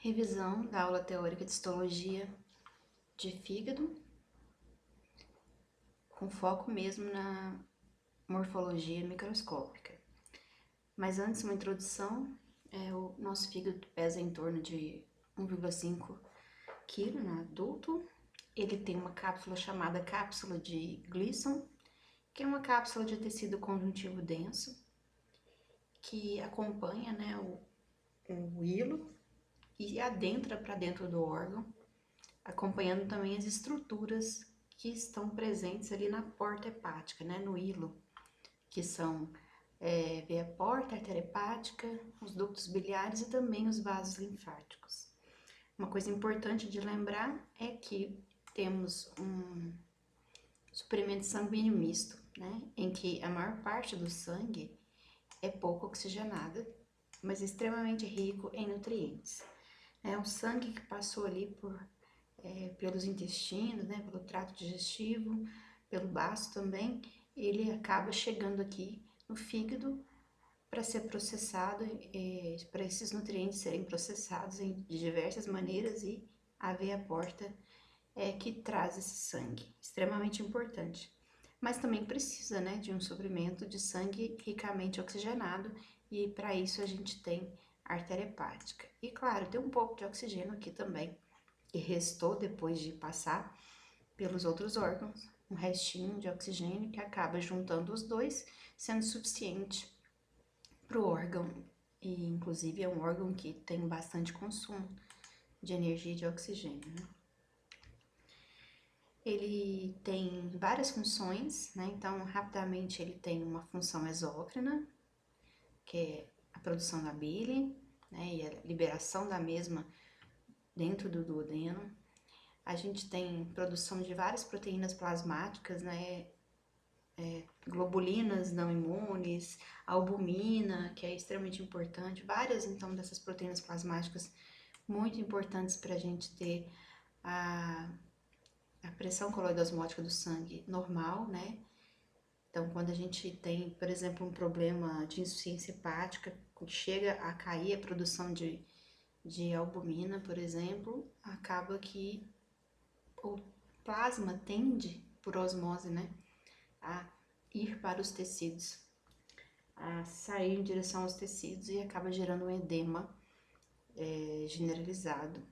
Revisão da aula teórica de histologia de fígado, com foco mesmo na morfologia microscópica. Mas antes, uma introdução, o nosso fígado pesa em torno de 1,5 kg no adulto. Ele tem uma cápsula chamada cápsula de Gleason, que é uma cápsula de tecido conjuntivo denso, que acompanha, né, o hilo e adentra para dentro do órgão, acompanhando também as estruturas que estão presentes ali na porta hepática, né, no hilo, que são veia porta, artéria hepática, os ductos biliares e também os vasos linfáticos. Uma coisa importante de lembrar é que temos um suprimento sanguíneo misto, né, em que a maior parte do sangue é pouco oxigenada, mas extremamente rico em nutrientes. É o sangue que passou ali pelos intestinos, né, pelo trato digestivo, pelo baço também, ele acaba chegando aqui no fígado para ser processado, para esses nutrientes serem processados de diversas maneiras, e a veia porta é que traz esse sangue, extremamente importante. Mas também precisa, né, de um suprimento de sangue ricamente oxigenado, e para isso a gente tem a artéria hepática. E claro, tem um pouco de oxigênio aqui também, que restou depois de passar pelos outros órgãos, um restinho de oxigênio que acaba juntando os dois, sendo suficiente para o órgão. E inclusive é um órgão que tem bastante consumo de energia e de oxigênio, né? Ele tem várias funções, né? Então, rapidamente, ele tem uma função exócrina, que é a produção da bile, né? E a liberação da mesma dentro do duodeno. A gente tem produção de várias proteínas plasmáticas, né? Globulinas não imunes, albumina, que é extremamente importante. Várias, então, dessas proteínas plasmáticas muito importantes para a gente ter a pressão coloidosmótica do sangue normal, né? Então, quando a gente tem, por exemplo, um problema de insuficiência hepática, que chega a cair a produção de albumina, por exemplo, acaba que o plasma tende, por osmose, né, a ir para os tecidos, a sair em direção aos tecidos, e acaba gerando um edema generalizado.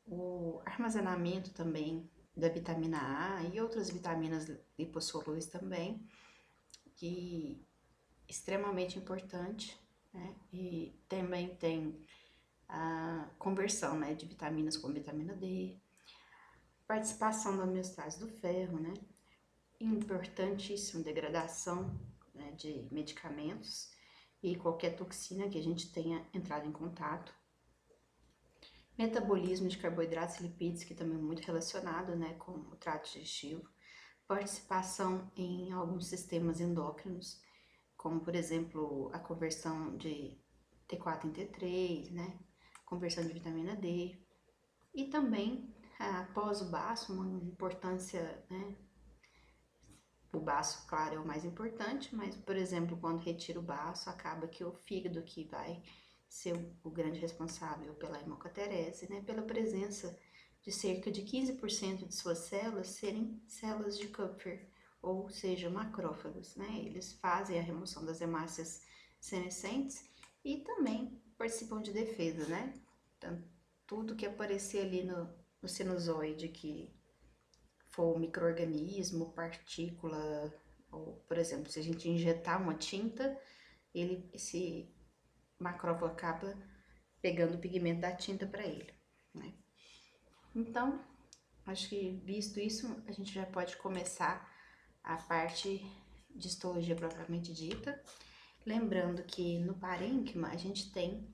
O armazenamento também da vitamina A e outras vitaminas lipossolúveis também, que é extremamente importante, né? E também tem a conversão, né, de vitaminas com vitamina D, participação da homeostase do ferro, né? Importantíssimo degradação, né, de medicamentos e qualquer toxina que a gente tenha entrado em contato. Metabolismo de carboidratos e lipídios, que também é muito relacionado, né, com o trato digestivo. Participação em alguns sistemas endócrinos, como por exemplo a conversão de T4 em T3, né, conversão de vitamina D. E também, após o baço, uma importância, né, o baço, claro, é o mais importante, mas, por exemplo, quando retira o baço, acaba que o fígado que vai ser o grande responsável pela hemocaterese, né, pela presença de cerca de 15% de suas células serem células de Kupffer, ou seja, macrófagos, né, eles fazem a remoção das hemácias senescentes e também participam de defesa, né, então, tudo que aparecer ali no sinusoide que for micro-organismo, partícula, ou, por exemplo, se a gente injetar uma tinta, esse macrófago acaba pegando o pigmento da tinta para ele, né? Então, acho que visto isso, a gente já pode começar a parte de histologia propriamente dita. Lembrando que no parênquima a gente tem,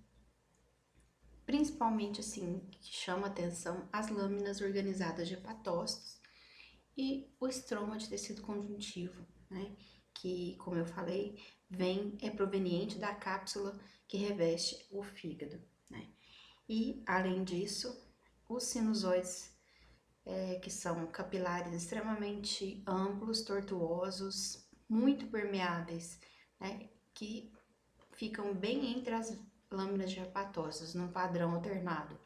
principalmente assim, que chama atenção, as lâminas organizadas de hepatócitos e o estroma de tecido conjuntivo, né? Que, como eu falei, é proveniente da cápsula que reveste o fígado, né? E, além disso, os sinusoides, que são capilares extremamente amplos, tortuosos, muito permeáveis, né? Que ficam bem entre as lâminas de hepatócitos num padrão alternado.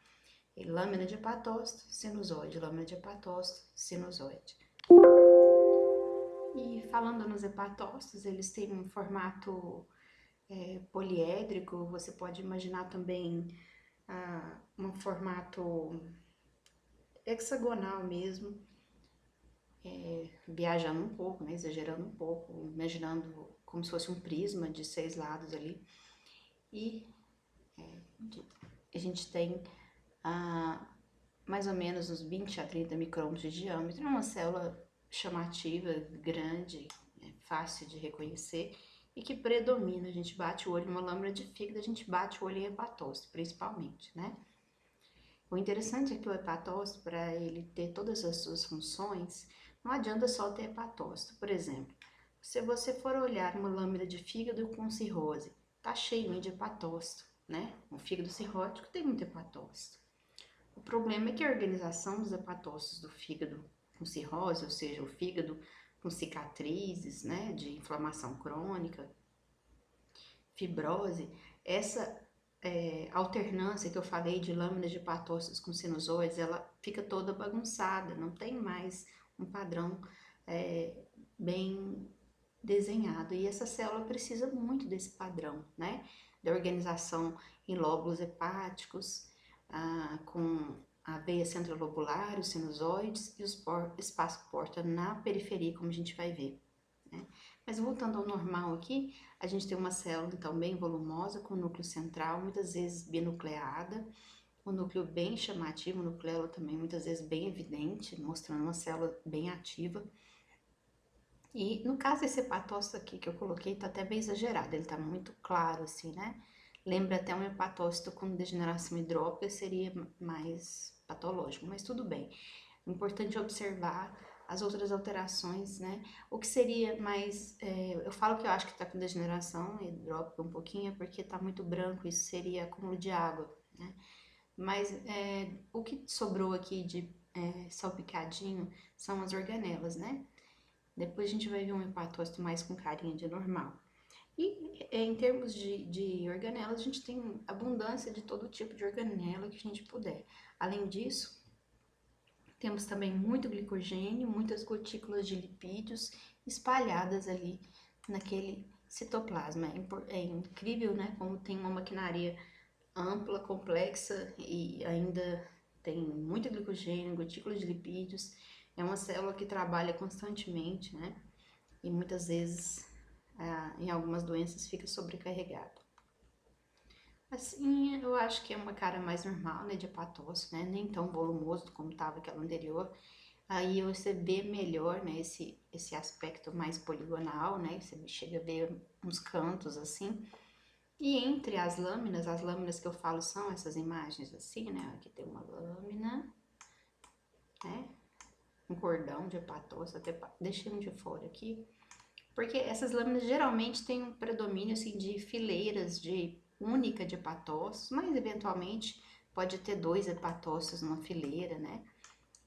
E lâmina de hepatócito, sinusoide, lâmina de hepatócito, sinusoide. E falando nos hepatócitos, eles têm um formato poliédrico, você pode imaginar também um formato hexagonal mesmo, viajando um pouco, né, exagerando um pouco, imaginando como se fosse um prisma de 6 lados ali. E a gente tem mais ou menos uns 20 a 30 micrômetros de diâmetro, é uma célula chamativa, grande, fácil de reconhecer e que predomina. A gente bate o olho numa lâmina de fígado, a gente bate o olho em hepatócito, principalmente, né? O interessante é que o hepatócito, para ele ter todas as suas funções, não adianta só ter hepatócito. Por exemplo, se você for olhar uma lâmina de fígado com cirrose, tá cheio de hepatócito, né? O fígado cirrótico tem muito hepatócito. O problema é que a organização dos hepatócitos do fígado com cirrose, ou seja, o fígado com cicatrizes, né, de inflamação crônica, fibrose, essa alternância que eu falei de lâminas de hepatócitos com sinusoides, ela fica toda bagunçada, não tem mais um padrão bem desenhado. E essa célula precisa muito desse padrão, né? Da organização em lóbulos hepáticos, com a veia centralobular, os sinusoides e os espaço porta na periferia, como a gente vai ver, né? Mas voltando ao normal aqui, a gente tem uma célula então bem volumosa, com núcleo central, muitas vezes binucleada, um núcleo bem chamativo, o nucleolo também muitas vezes bem evidente, mostrando uma célula bem ativa. E no caso desse hepatócito aqui que eu coloquei, tá até bem exagerado, ele tá muito claro assim, né? Lembra até um hepatócito com degeneração hidrópica, seria mais patológico, mas tudo bem. O importante é observar as outras alterações, né? O que seria mais... eu falo que eu acho que tá com degeneração hidrópica um pouquinho, porque tá muito branco, isso seria acúmulo de água, né? Mas o que sobrou aqui de salpicadinho são as organelas, né? Depois a gente vai ver um hepatócito mais com carinha de normal. E em termos de organelas, a gente tem abundância de todo tipo de organela que a gente puder. Além disso, temos também muito glicogênio, muitas gotículas de lipídios espalhadas ali naquele citoplasma. É incrível, né, como tem uma maquinaria ampla, complexa e ainda tem muito glicogênio, gotículas de lipídios. É uma célula que trabalha constantemente, né, e muitas vezes em algumas doenças fica sobrecarregada. Assim, eu acho que é uma cara mais normal, né, de hepatócito, né, nem tão volumoso como estava aquela anterior. Aí você vê melhor, né, esse aspecto mais poligonal, né, você chega a ver uns cantos assim. E entre as lâminas que eu falo são essas imagens assim, né, aqui tem uma lâmina, né, um cordão de hepatócito, até deixei um de fora aqui. Porque essas lâminas geralmente têm um predomínio assim, de fileiras de única de hepatócitos, mas eventualmente pode ter 2 hepatócitos numa fileira, né?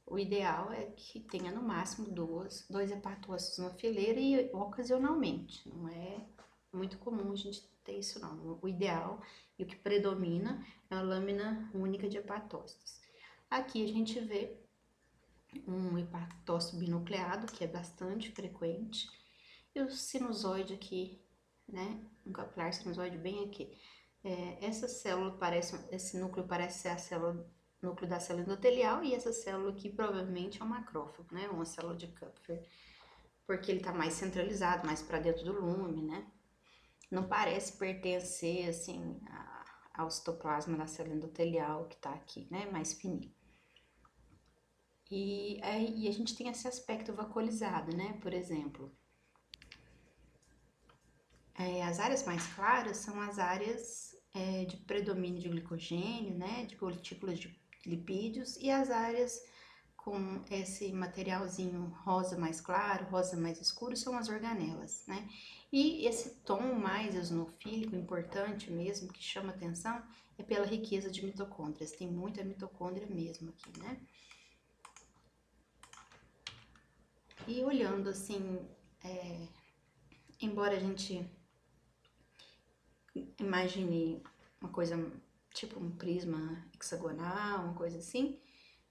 O ideal é que tenha no máximo 2 hepatócitos numa fileira e ocasionalmente. Não é muito comum a gente ter isso não. O ideal e o que predomina é a lâmina única de hepatócitos. Aqui a gente vê um hepatócito binucleado, que é bastante frequente, e o sinusoide aqui, né? Um capilar sinusoide bem aqui. Essa célula parece, esse núcleo parece ser a célula, núcleo da célula endotelial, e essa célula aqui provavelmente é um macrófago, né? Uma célula de Kupffer, porque ele tá mais centralizado, mais para dentro do lume, né? Não parece pertencer, assim, ao citoplasma da célula endotelial que tá aqui, né? Mais fininho. E a gente tem esse aspecto vacuolizado, né? Por exemplo, as áreas mais claras são as áreas de predomínio de glicogênio, né? De gotículas de lipídios, e as áreas com esse materialzinho rosa mais claro, rosa mais escuro, são as organelas, né? E esse tom mais eosinofílico, importante mesmo, que chama atenção, é pela riqueza de mitocôndrias. Tem muita mitocôndria mesmo aqui, né? E olhando assim, embora a gente imagine uma coisa tipo um prisma hexagonal, uma coisa assim.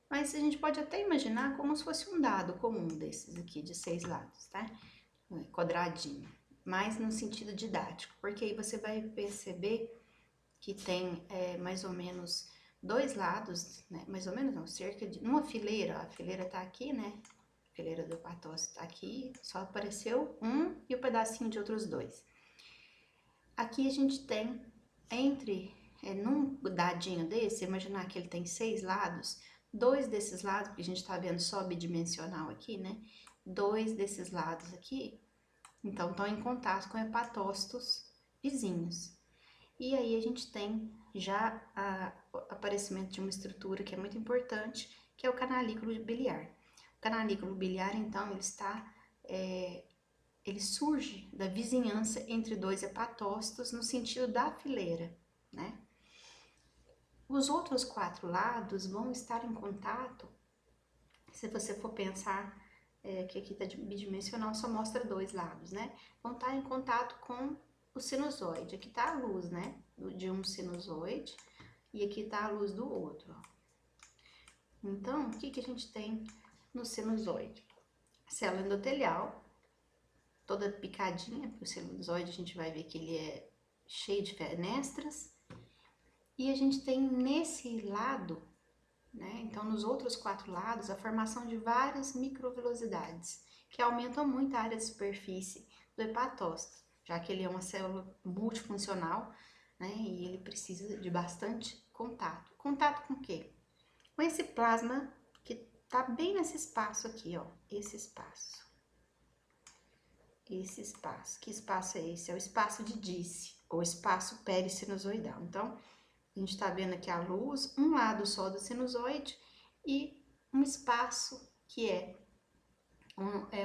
Mas a gente pode até imaginar como se fosse um dado comum desses aqui, de 6 lados, tá? Quadradinho. Mas no sentido didático, porque aí você vai perceber que tem mais ou menos 2 lados, né? Mais ou menos não, cerca de... Numa fileira, a fileira tá aqui, né? A fileira do epatócito tá aqui, só apareceu um e o pedacinho de outros 2. Aqui a gente tem num dadinho desse, imaginar que ele tem 6 lados, 2 desses lados, porque a gente tá vendo só bidimensional aqui, né? 2 desses lados aqui, então estão em contato com epatócitos vizinhos. E aí a gente tem já o aparecimento de uma estrutura que é muito importante, que é o canalículo biliar. O canalículo biliar, então, ele surge da vizinhança entre 2 hepatócitos no sentido da fileira, né? Os outros 4 lados vão estar em contato, se você for pensar que aqui está bidimensional, só mostra 2 lados, né? Vão estar em contato com o sinusoide. Aqui está a luz, né? De um sinusoide e aqui está a luz do outro, ó. Então, o que a gente tem no sinusoide? Célula endotelial, toda picadinha, porque o sinusoide a gente vai ver que ele é cheio de fenestras. E a gente tem nesse lado, né, então nos outros 4 lados, a formação de várias microvilosidades, que aumentam muito a área de superfície do hepatócito, já que ele é uma célula multifuncional, né, e ele precisa de bastante contato. Contato com o quê? Com esse plasma que tá bem nesse espaço aqui, ó, esse espaço. Esse espaço. Que espaço é esse? É o espaço de Disse, ou espaço pericinusoidal. Então, a gente tá vendo aqui a luz, um lado só do sinusoide e um espaço que é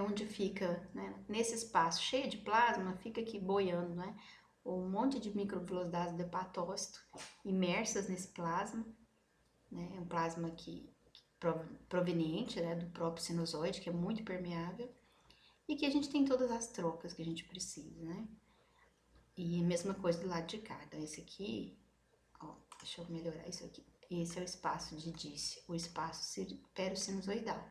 onde fica, né, nesse espaço cheio de plasma, fica aqui boiando, né, um monte de microvelocidades do hepatócito imersas nesse plasma, né, é um plasma proveniente, né, do próprio sinusoide, que é muito permeável, e que a gente tem todas as trocas que a gente precisa, né? E a mesma coisa do lado de cá. Então, esse aqui, ó, deixa eu melhorar isso aqui. Esse é o espaço de Disse, o espaço pericinusoidal.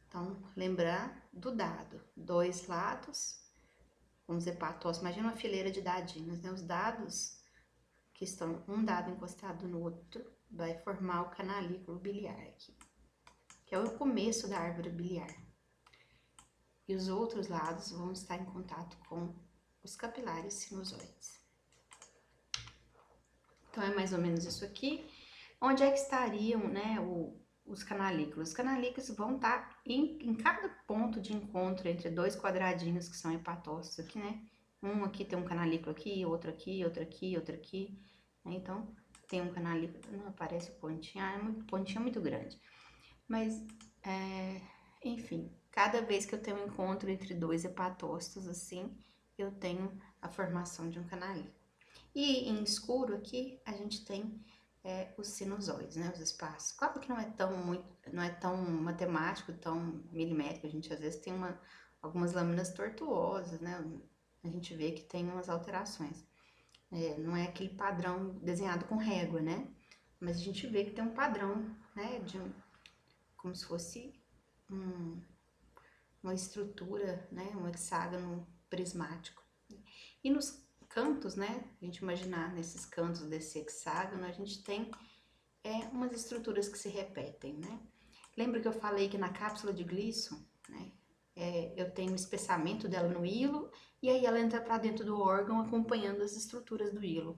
Então, lembrar do dado. 2 lados, vamos hepatócitos. Imagina uma fileira de dadinhos, né? Os dados que estão um dado encostado no outro vai formar o canalículo biliar aqui, que é o começo da árvore biliar. E os outros lados vão estar em contato com os capilares sinusoides. Então, é mais ou menos isso aqui. Onde é que estariam, né, os canalículos? Os canalículos vão estar em cada ponto de encontro entre 2 quadradinhos que são hepatócitos aqui, né? Um aqui tem um canalículo aqui, outro aqui, outro aqui, outro aqui. Né? Então, tem um canalículo, não aparece o pontinho, pontinho é muito grande. Mas, enfim, cada vez que eu tenho um encontro entre 2 hepatócitos, assim, eu tenho a formação de um canalículo. E em escuro aqui, a gente tem os sinusoides, né, os espaços. Claro que não é tão matemático, tão milimétrico, a gente às vezes tem algumas lâminas tortuosas, né, a gente vê que tem umas alterações. Não é aquele padrão desenhado com régua, né, mas a gente vê que tem um padrão, né, como se fosse uma estrutura, né, um hexágono prismático. E nos cantos, né, a gente imaginar nesses cantos desse hexágono, a gente tem umas estruturas que se repetem, né. Lembra que eu falei que na cápsula de Gleason, né, eu tenho o espessamento dela no hilo, e aí ela entra para dentro do órgão acompanhando as estruturas do hilo.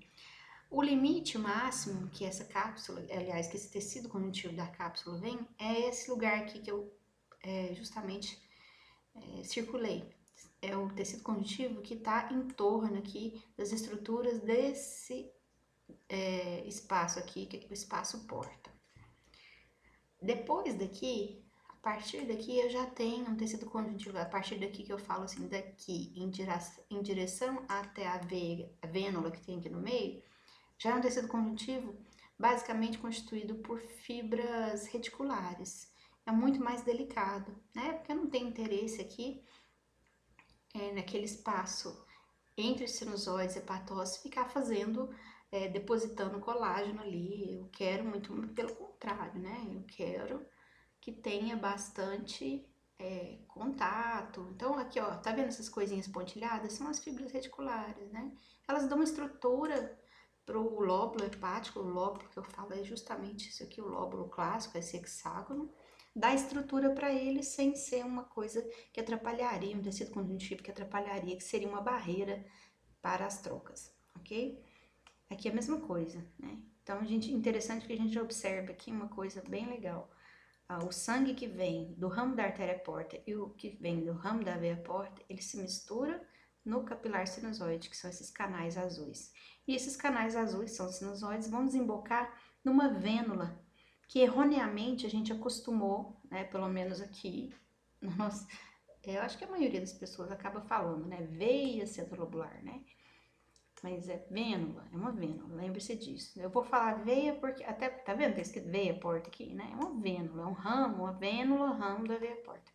O limite máximo que essa cápsula, aliás, que esse tecido conjuntivo da cápsula vem, é esse lugar aqui que eu justamente circulei. É o tecido conjuntivo que está em torno aqui das estruturas desse espaço aqui, que é o espaço porta. Depois daqui, a partir daqui eu já tenho um tecido conjuntivo, a partir daqui que eu falo assim, daqui em direção até a vênula que tem aqui no meio, já é um tecido conjuntivo basicamente constituído por fibras reticulares. É muito mais delicado, né? Porque eu não tenho interesse aqui naquele espaço entre os sinusoides e hepatócitos ficar fazendo depositando colágeno ali. Eu quero muito, pelo contrário, né? Eu quero que tenha bastante contato. Então, aqui, ó, tá vendo essas coisinhas pontilhadas? São as fibras reticulares, né? Elas dão uma estrutura pro lóbulo hepático. O lóbulo que eu falo é justamente isso aqui, o lóbulo clássico, esse hexágono. Dá estrutura para ele sem ser uma coisa que atrapalharia, um tecido conjuntivo que atrapalharia, que seria uma barreira para as trocas, ok? Aqui é a mesma coisa, né? Então, interessante que a gente observa aqui uma coisa bem legal. O sangue que vem do ramo da artéria porta e o que vem do ramo da veia porta, ele se mistura no capilar sinusoide, que são esses canais azuis. E esses canais azuis, são os sinusoides, vão desembocar numa vênula, que erroneamente a gente acostumou, né, pelo menos aqui, eu acho que a maioria das pessoas acaba falando, né, veia centrolobular, né? Mas é vênula, é uma vênula, lembre-se disso. Eu vou falar veia porque, até, tá vendo? Tá escrito veia porta aqui, né? É uma vênula, é um ramo, uma vênula, ramo da veia porta.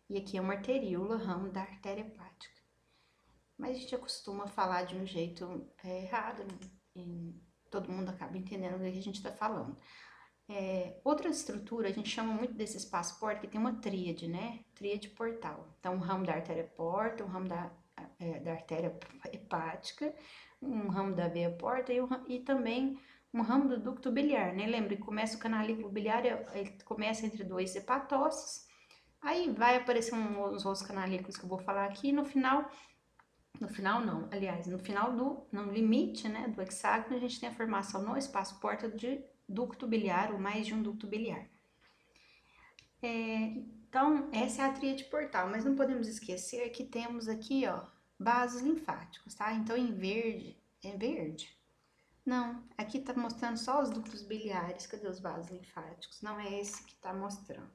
E aqui é uma arteríola, ramo da artéria hepática. Mas a gente acostuma falar de um jeito errado, né? E todo mundo acaba entendendo o que a gente tá falando. Outra estrutura, a gente chama muito desse espaço porta, que tem uma tríade, né? Tríade portal. Então, um ramo da artéria porta, um ramo da artéria hepática, um ramo da veia porta e também um ramo do ducto biliar, né? Lembra que começa o canalículo biliar, ele começa entre dois hepatócitos, aí vai aparecer uns outros canalículos que eu vou falar aqui, no final não, aliás, no limite, né, do hexágono, a gente tem a formação no espaço porta de ducto biliar ou mais de um ducto biliar. Então, essa é a tríade portal, mas não podemos esquecer que temos aqui, ó, vasos linfáticos, tá? Então, em verde, é verde? Não, aqui tá mostrando só os ductos biliares, cadê os vasos linfáticos? Não é esse que tá mostrando.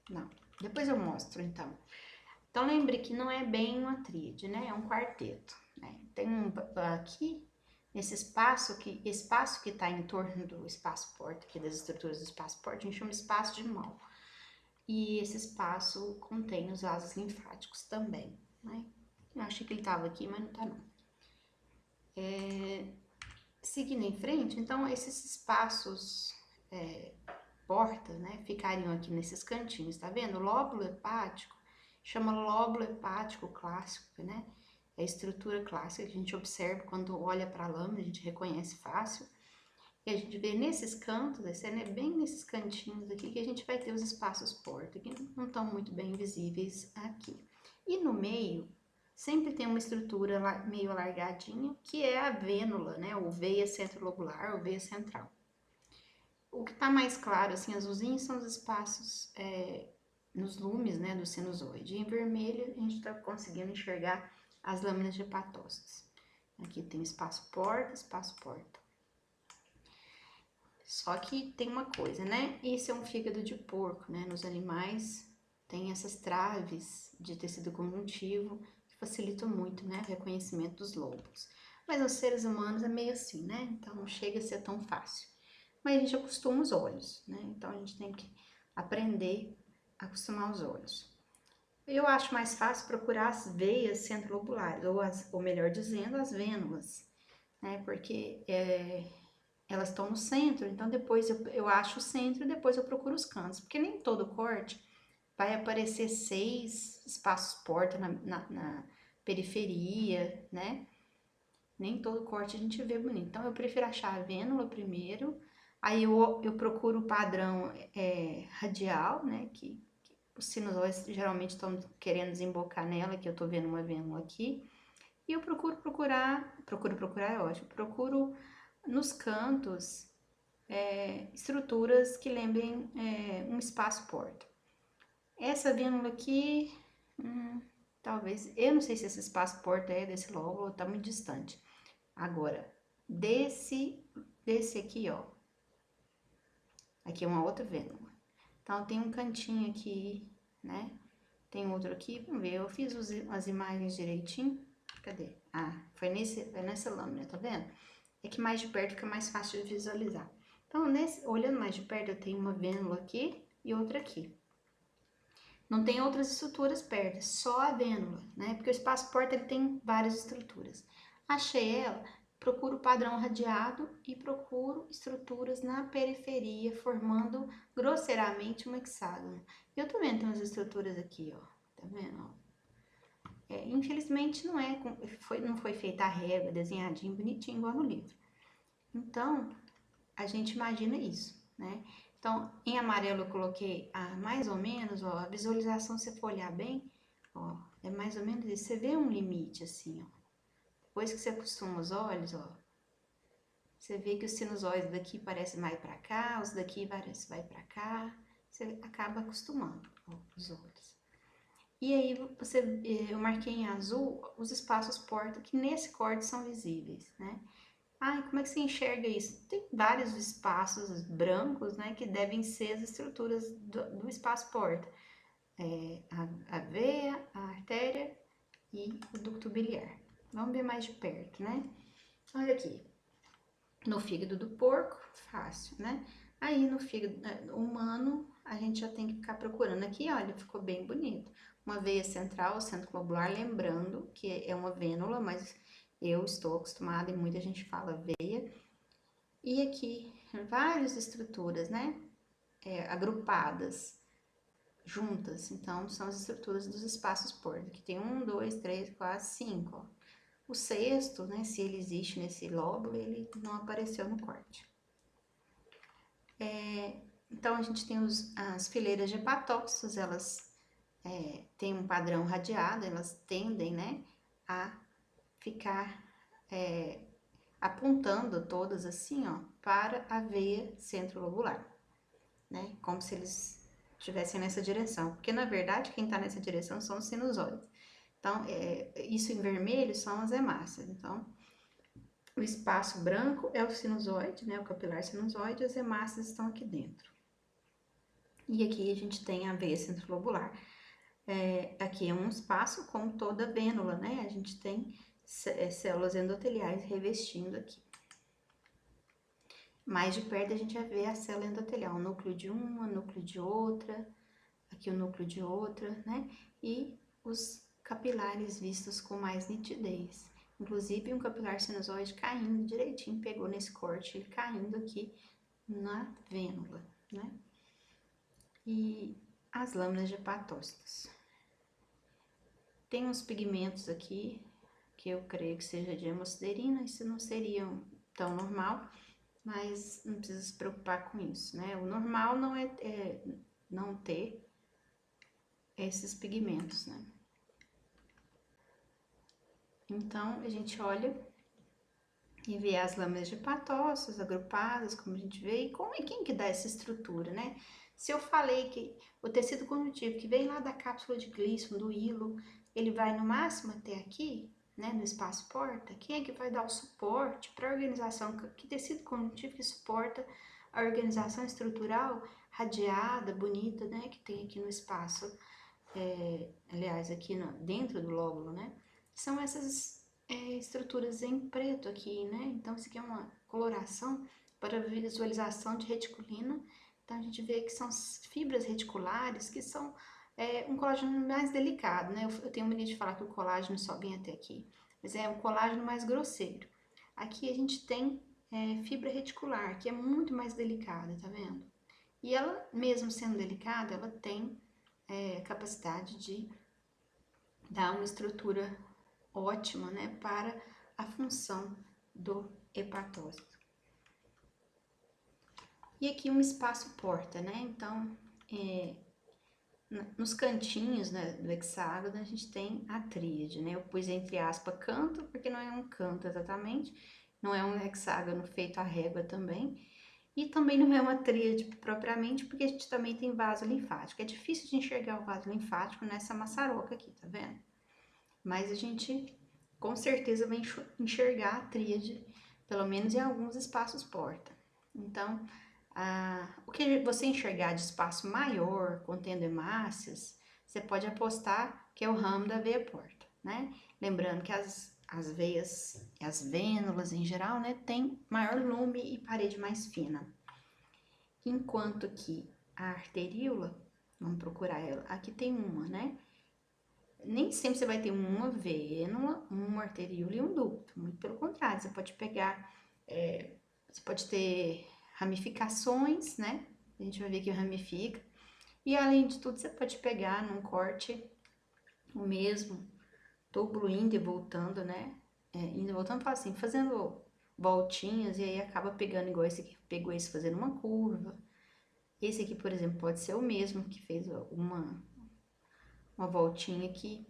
Não, depois eu mostro, então. Então, lembre que não é bem uma tríade, né? É um quarteto, né? Tem aqui, nesse espaço que está em torno do espaço porta, aqui das estruturas do espaço porta, a gente chama espaço de Mol. E esse espaço contém os vasos linfáticos também, né? Eu achei que ele estava aqui, mas não está não. Seguindo em frente, então, esses espaços porta, né, ficariam aqui nesses cantinhos, tá vendo? O lóbulo hepático chama lóbulo hepático clássico, né? É a estrutura clássica que a gente observa quando olha para a lâmina, a gente reconhece fácil. E a gente vê nesses cantos, bem nesses cantinhos aqui, que a gente vai ter os espaços porta, que não estão muito bem visíveis aqui. E no meio, sempre tem uma estrutura meio alargadinha, que é a vênula, né? Ou veia centrolobular, ou veia central. O que está mais claro, assim, azulzinho, são os espaços nos lumes, né, do sinusoide. Em vermelho, a gente está conseguindo enxergar as lâminas de hepatócitos. Aqui tem espaço porta. Só que tem uma coisa, né? Esse é um fígado de porco, né? Nos animais tem essas traves de tecido conjuntivo que facilitam muito, né, o reconhecimento dos lobos. Mas nos seres humanos é meio assim, né? Então não chega a ser tão fácil. Mas a gente acostuma os olhos, né? Então a gente tem que aprender a acostumar os olhos. Eu acho mais fácil procurar as veias centrolobulares, ou melhor dizendo, as vênulas, né? Porque elas estão no centro, então depois eu acho o centro e depois eu procuro os cantos, porque nem todo corte vai aparecer 6 espaços porta na periferia, né? Nem todo corte a gente vê bonito. Então eu prefiro achar a vênula primeiro, aí eu procuro o padrão radial, né? Que os sinusoides geralmente estão querendo desembocar nela, que eu tô vendo uma vênula aqui. E eu procuro procurar é ótimo, procuro nos cantos estruturas que lembrem um espaço porta. Essa vênula aqui, talvez, eu não sei se esse espaço porta é desse lóbulo, tá muito distante. Agora, desse aqui, ó, aqui é uma outra vênula. Então, tem um cantinho aqui, né? Tem outro aqui, vamos ver, eu fiz as imagens direitinho. Cadê? Ah, foi nessa lâmina, tá vendo? É que mais de perto fica mais fácil de visualizar. Então, olhando mais de perto, eu tenho uma vênula aqui e outra aqui. Não tem outras estruturas perto, é só a vênula, né? Porque o espaço porta ele tem várias estruturas. Achei ela, procuro o padrão radiado e procuro estruturas na periferia, formando grosseiramente um hexágono. Eu tô vendo, tem umas estruturas aqui, ó, tá vendo, ó? Infelizmente não foi feita a régua, desenhadinho, bonitinho, igual no livro. Então, a gente imagina isso, né? Então, em amarelo eu coloquei mais ou menos, ó, a visualização, se você for olhar bem, ó, é mais ou menos isso. Você vê um limite assim, ó. Depois que você acostuma os olhos, ó, você vê que os sinusoides daqui parecem mais para cá, os daqui parece vai para cá. Você acaba acostumando, ó, os olhos. E aí eu marquei em azul os espaços porta que nesse corte são visíveis, né? Ah, e como é que você enxerga isso? Tem vários espaços brancos, né, que devem ser as estruturas do espaço porta. A veia, a artéria e o ducto biliar. Vamos ver mais de perto, né? Olha aqui, no fígado do porco, fácil, né? Aí no fígado humano, a gente já tem que ficar procurando. Aqui, olha, ficou bem bonito. Uma veia central, centro globular, lembrando que é uma vênula, mas eu estou acostumada e muita gente fala veia. E aqui, várias estruturas, né? Agrupadas, juntas. Então, são as estruturas dos espaços porta. Aqui tem 1, 2, 3, 4, 5, ó. O sexto, né, se ele existe nesse lóbulo, ele não apareceu no corte. Então, a gente tem as fileiras de hepatócitos, elas têm um padrão radiado, elas tendem, né, a ficar apontando todas assim, ó, para a veia centrolobular, né, como se eles estivessem nessa direção, porque na verdade quem está nessa direção são os sinusoides. Então, isso em vermelho são as hemácias. Então, o espaço branco é o sinusoide, né, o capilar sinusoide, as hemácias estão aqui dentro. E aqui a gente tem a veia centrolobular. Aqui é um espaço como toda vênula, né? A gente tem células endoteliais revestindo aqui. Mais de perto a gente vai ver a célula endotelial, o núcleo de uma, o núcleo de outra, aqui o núcleo de outra, né? E os capilares vistos com mais nitidez. Inclusive um capilar sinusoide caindo direitinho, pegou nesse corte, ele caindo aqui na vênula, né? E as lâminas de hepatócitos. Tem uns pigmentos aqui, que eu creio que seja de hemosiderina, isso não seria tão normal, mas não precisa se preocupar com isso, né? O normal não é não ter esses pigmentos, né? Então, a gente olha e vê as lâminas de hepatócitos agrupadas, como a gente vê, e quem que dá essa estrutura, né? Se eu falei que o tecido conjuntivo que vem lá da cápsula de Gleason, do hilo, ele vai no máximo até aqui, né, no espaço porta, quem é que vai dar o suporte para a organização? Que tecido conjuntivo que suporta a organização estrutural radiada, bonita, né, que tem aqui no espaço, aliás, aqui dentro do lóbulo, né? São essas estruturas em preto aqui, né? Então, isso aqui é uma coloração para visualização de reticulina. Então, a gente vê que são fibras reticulares, que são um colágeno mais delicado, né? Eu tenho mania de falar que o colágeno só vem até aqui, mas é um colágeno mais grosseiro. Aqui a gente tem fibra reticular, que é muito mais delicada, tá vendo? E ela, mesmo sendo delicada, ela tem capacidade de dar uma estrutura ótima, né, para a função do hepatócito. E aqui um espaço porta, né, então, nos cantinhos, né, do hexágono a gente tem a tríade, né, eu pus entre aspas canto, porque não é um canto exatamente, não é um hexágono feito à régua também, e também não é uma tríade propriamente, porque a gente também tem vaso linfático. É difícil de enxergar o vaso linfático nessa maçaroca aqui, tá vendo? Mas a gente com certeza vai enxergar a tríade, pelo menos em alguns espaços porta. Então, o que você enxergar de espaço maior, contendo hemácias, você pode apostar que é o ramo da veia porta, né? Lembrando que as veias, as vênulas em geral, né, tem maior lume e parede mais fina. Enquanto que a arteríola, vamos procurar ela, aqui tem uma, né? nem sempre você vai ter uma vênula, uma arteríola e um ducto. Muito pelo contrário, você pode pegar, você pode ter ramificações, né? A gente vai ver que ramifica. E além de tudo, você pode pegar num corte o mesmo túbulo indo e voltando, né? Indo e voltando, fala assim, fazendo voltinhas e aí acaba pegando igual esse aqui, pegou esse fazendo uma curva. Esse aqui, por exemplo, pode ser o mesmo que fez uma voltinha aqui.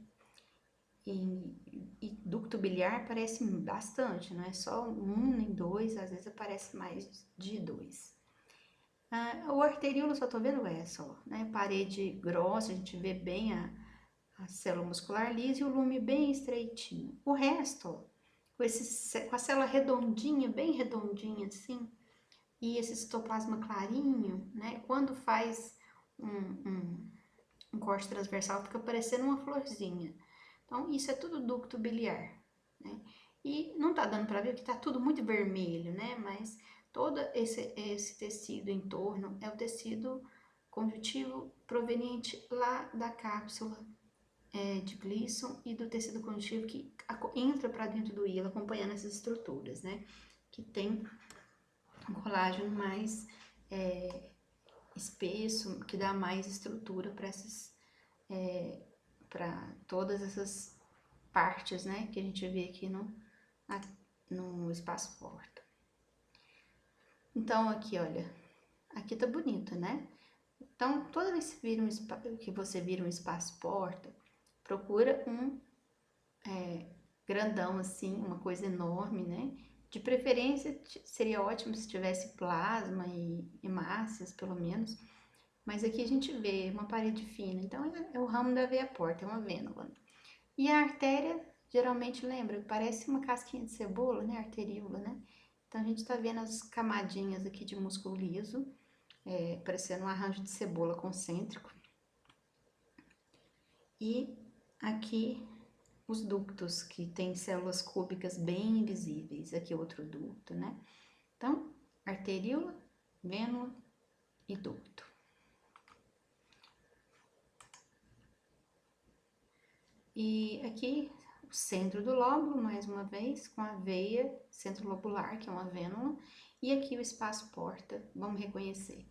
E ducto biliar aparece bastante, não é só um nem dois, às vezes aparece mais de dois. O arteríolo, só tô vendo essa, ó, né? Parede grossa, a gente vê bem a célula muscular lisa e o lume bem estreitinho. O resto, ó, com a célula redondinha, bem redondinha assim, e esse citoplasma clarinho, né? Quando faz um corte transversal, fica parecendo uma florzinha. Então, isso é tudo ducto biliar, né? E não tá dando para ver que tá tudo muito vermelho, né? Mas todo esse tecido em torno é o tecido conjuntivo proveniente lá da cápsula de Gleason e do tecido conjuntivo que entra para dentro do hilo, acompanhando essas estruturas, né? Que tem um colágeno mais espesso, que dá mais estrutura para todas essas partes, né, que a gente vê aqui no espaço porta. Então, aqui, olha, aqui tá bonito, né? Então, toda vez que você vira um espaço porta, procura um grandão assim, uma coisa enorme, né? De preferência, seria ótimo se tivesse plasma e hemácias, pelo menos. Mas aqui a gente vê uma parede fina, então é o ramo da veia porta, é uma vênula. E a artéria, geralmente, lembra, parece uma casquinha de cebola, né? Arteríola, né? Então, a gente tá vendo as camadinhas aqui de músculo liso, parecendo um arranjo de cebola concêntrico. E aqui os ductos, que tem células cúbicas bem visíveis. Aqui outro ducto, né? Então, arteríola, vênula e ducto. E aqui o centro do lóbulo, mais uma vez, com a veia centrolobular, que é uma vênula, e aqui o espaço porta, vamos reconhecer.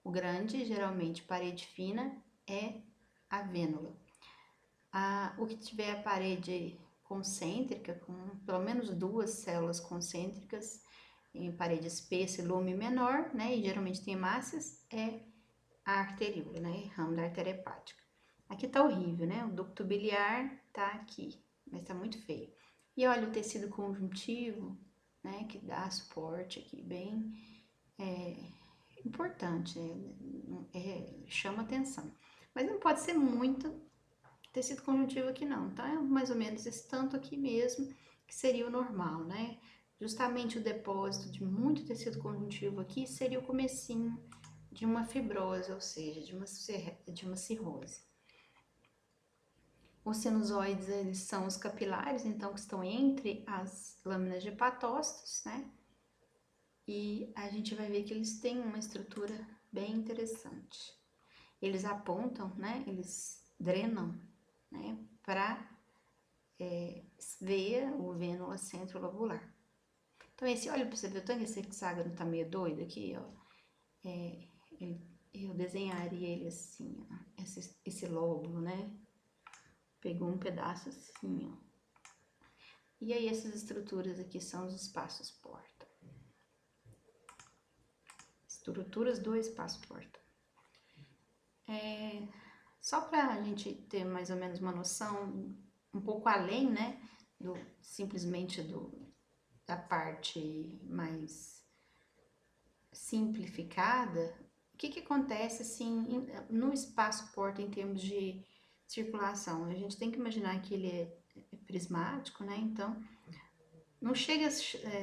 O grande, geralmente parede fina, é a vênula. O que tiver a parede concêntrica, com pelo menos duas células concêntricas, em parede espessa e lume menor, né, e geralmente tem hemácias, é a arteríola, né, ramo da artéria hepática. Aqui tá horrível, né, o ducto biliar tá aqui, mas tá muito feio. E olha o tecido conjuntivo, né, que dá suporte aqui, bem importante, chama atenção. Mas não pode ser muito tecido conjuntivo aqui não, então é mais ou menos esse tanto aqui mesmo, que seria o normal, né? Justamente o depósito de muito tecido conjuntivo aqui seria o comecinho de uma fibrose, ou seja, de uma cirrose. Os sinusoides, eles são os capilares, então, que estão entre as lâminas de hepatócitos, né? E a gente vai ver que eles têm uma estrutura bem interessante. Eles apontam, né? Eles drenam, né? Para veia ou vênula centrolobular. Então, olha pra você ver, o tanque esse hexágono tá meio doido aqui, ó. Eu desenharia ele assim, ó, esse lóbulo, né? Pegou um pedaço assim, ó. E aí, essas estruturas aqui são os espaços porta. Estruturas do espaço porta. Só pra gente ter mais ou menos uma noção, um pouco além, né? Simplesmente da parte mais simplificada, o que acontece assim no espaço porta em termos de circulação? A gente tem que imaginar que ele é prismático, né? Então, não chega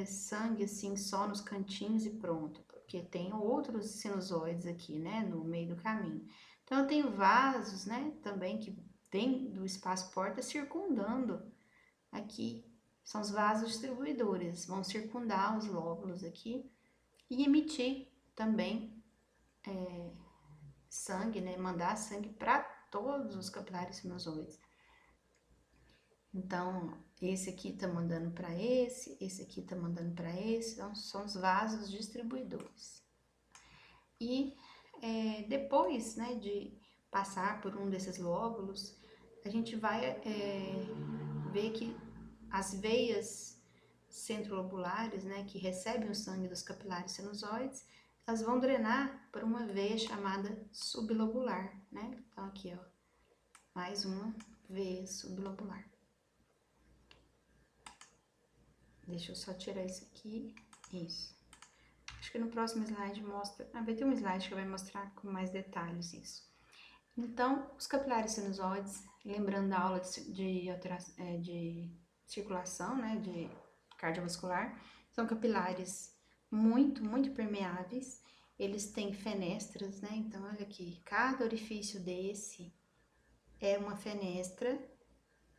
sangue assim só nos cantinhos e pronto, porque tem outros sinusoides aqui, né, no meio do caminho. Então, eu tenho vasos, né, também que vem do espaço porta circundando aqui. São os vasos distribuidores, vão circundar os lóbulos aqui e emitir também sangue, né? Mandar sangue para todos os capilares sinusoides. Então, ó, esse aqui tá mandando para esse aqui tá mandando para esse, então são os vasos distribuidores. E depois, né, de passar por um desses lóbulos, a gente vai ver que as veias centrolobulares, né, que recebem o sangue dos capilares sinusoides, elas vão drenar por uma veia chamada sublobular, né? Então aqui, ó, mais uma veia sublobular. Deixa eu só tirar isso aqui, isso. Acho que no próximo slide mostra, vai ter um slide que vai mostrar com mais detalhes isso. Então, os capilares sinusoides, lembrando da aula de circulação, né, de cardiovascular, são capilares muito permeáveis. Eles têm fenestras, né? Então, olha aqui, cada orifício desse é uma fenestra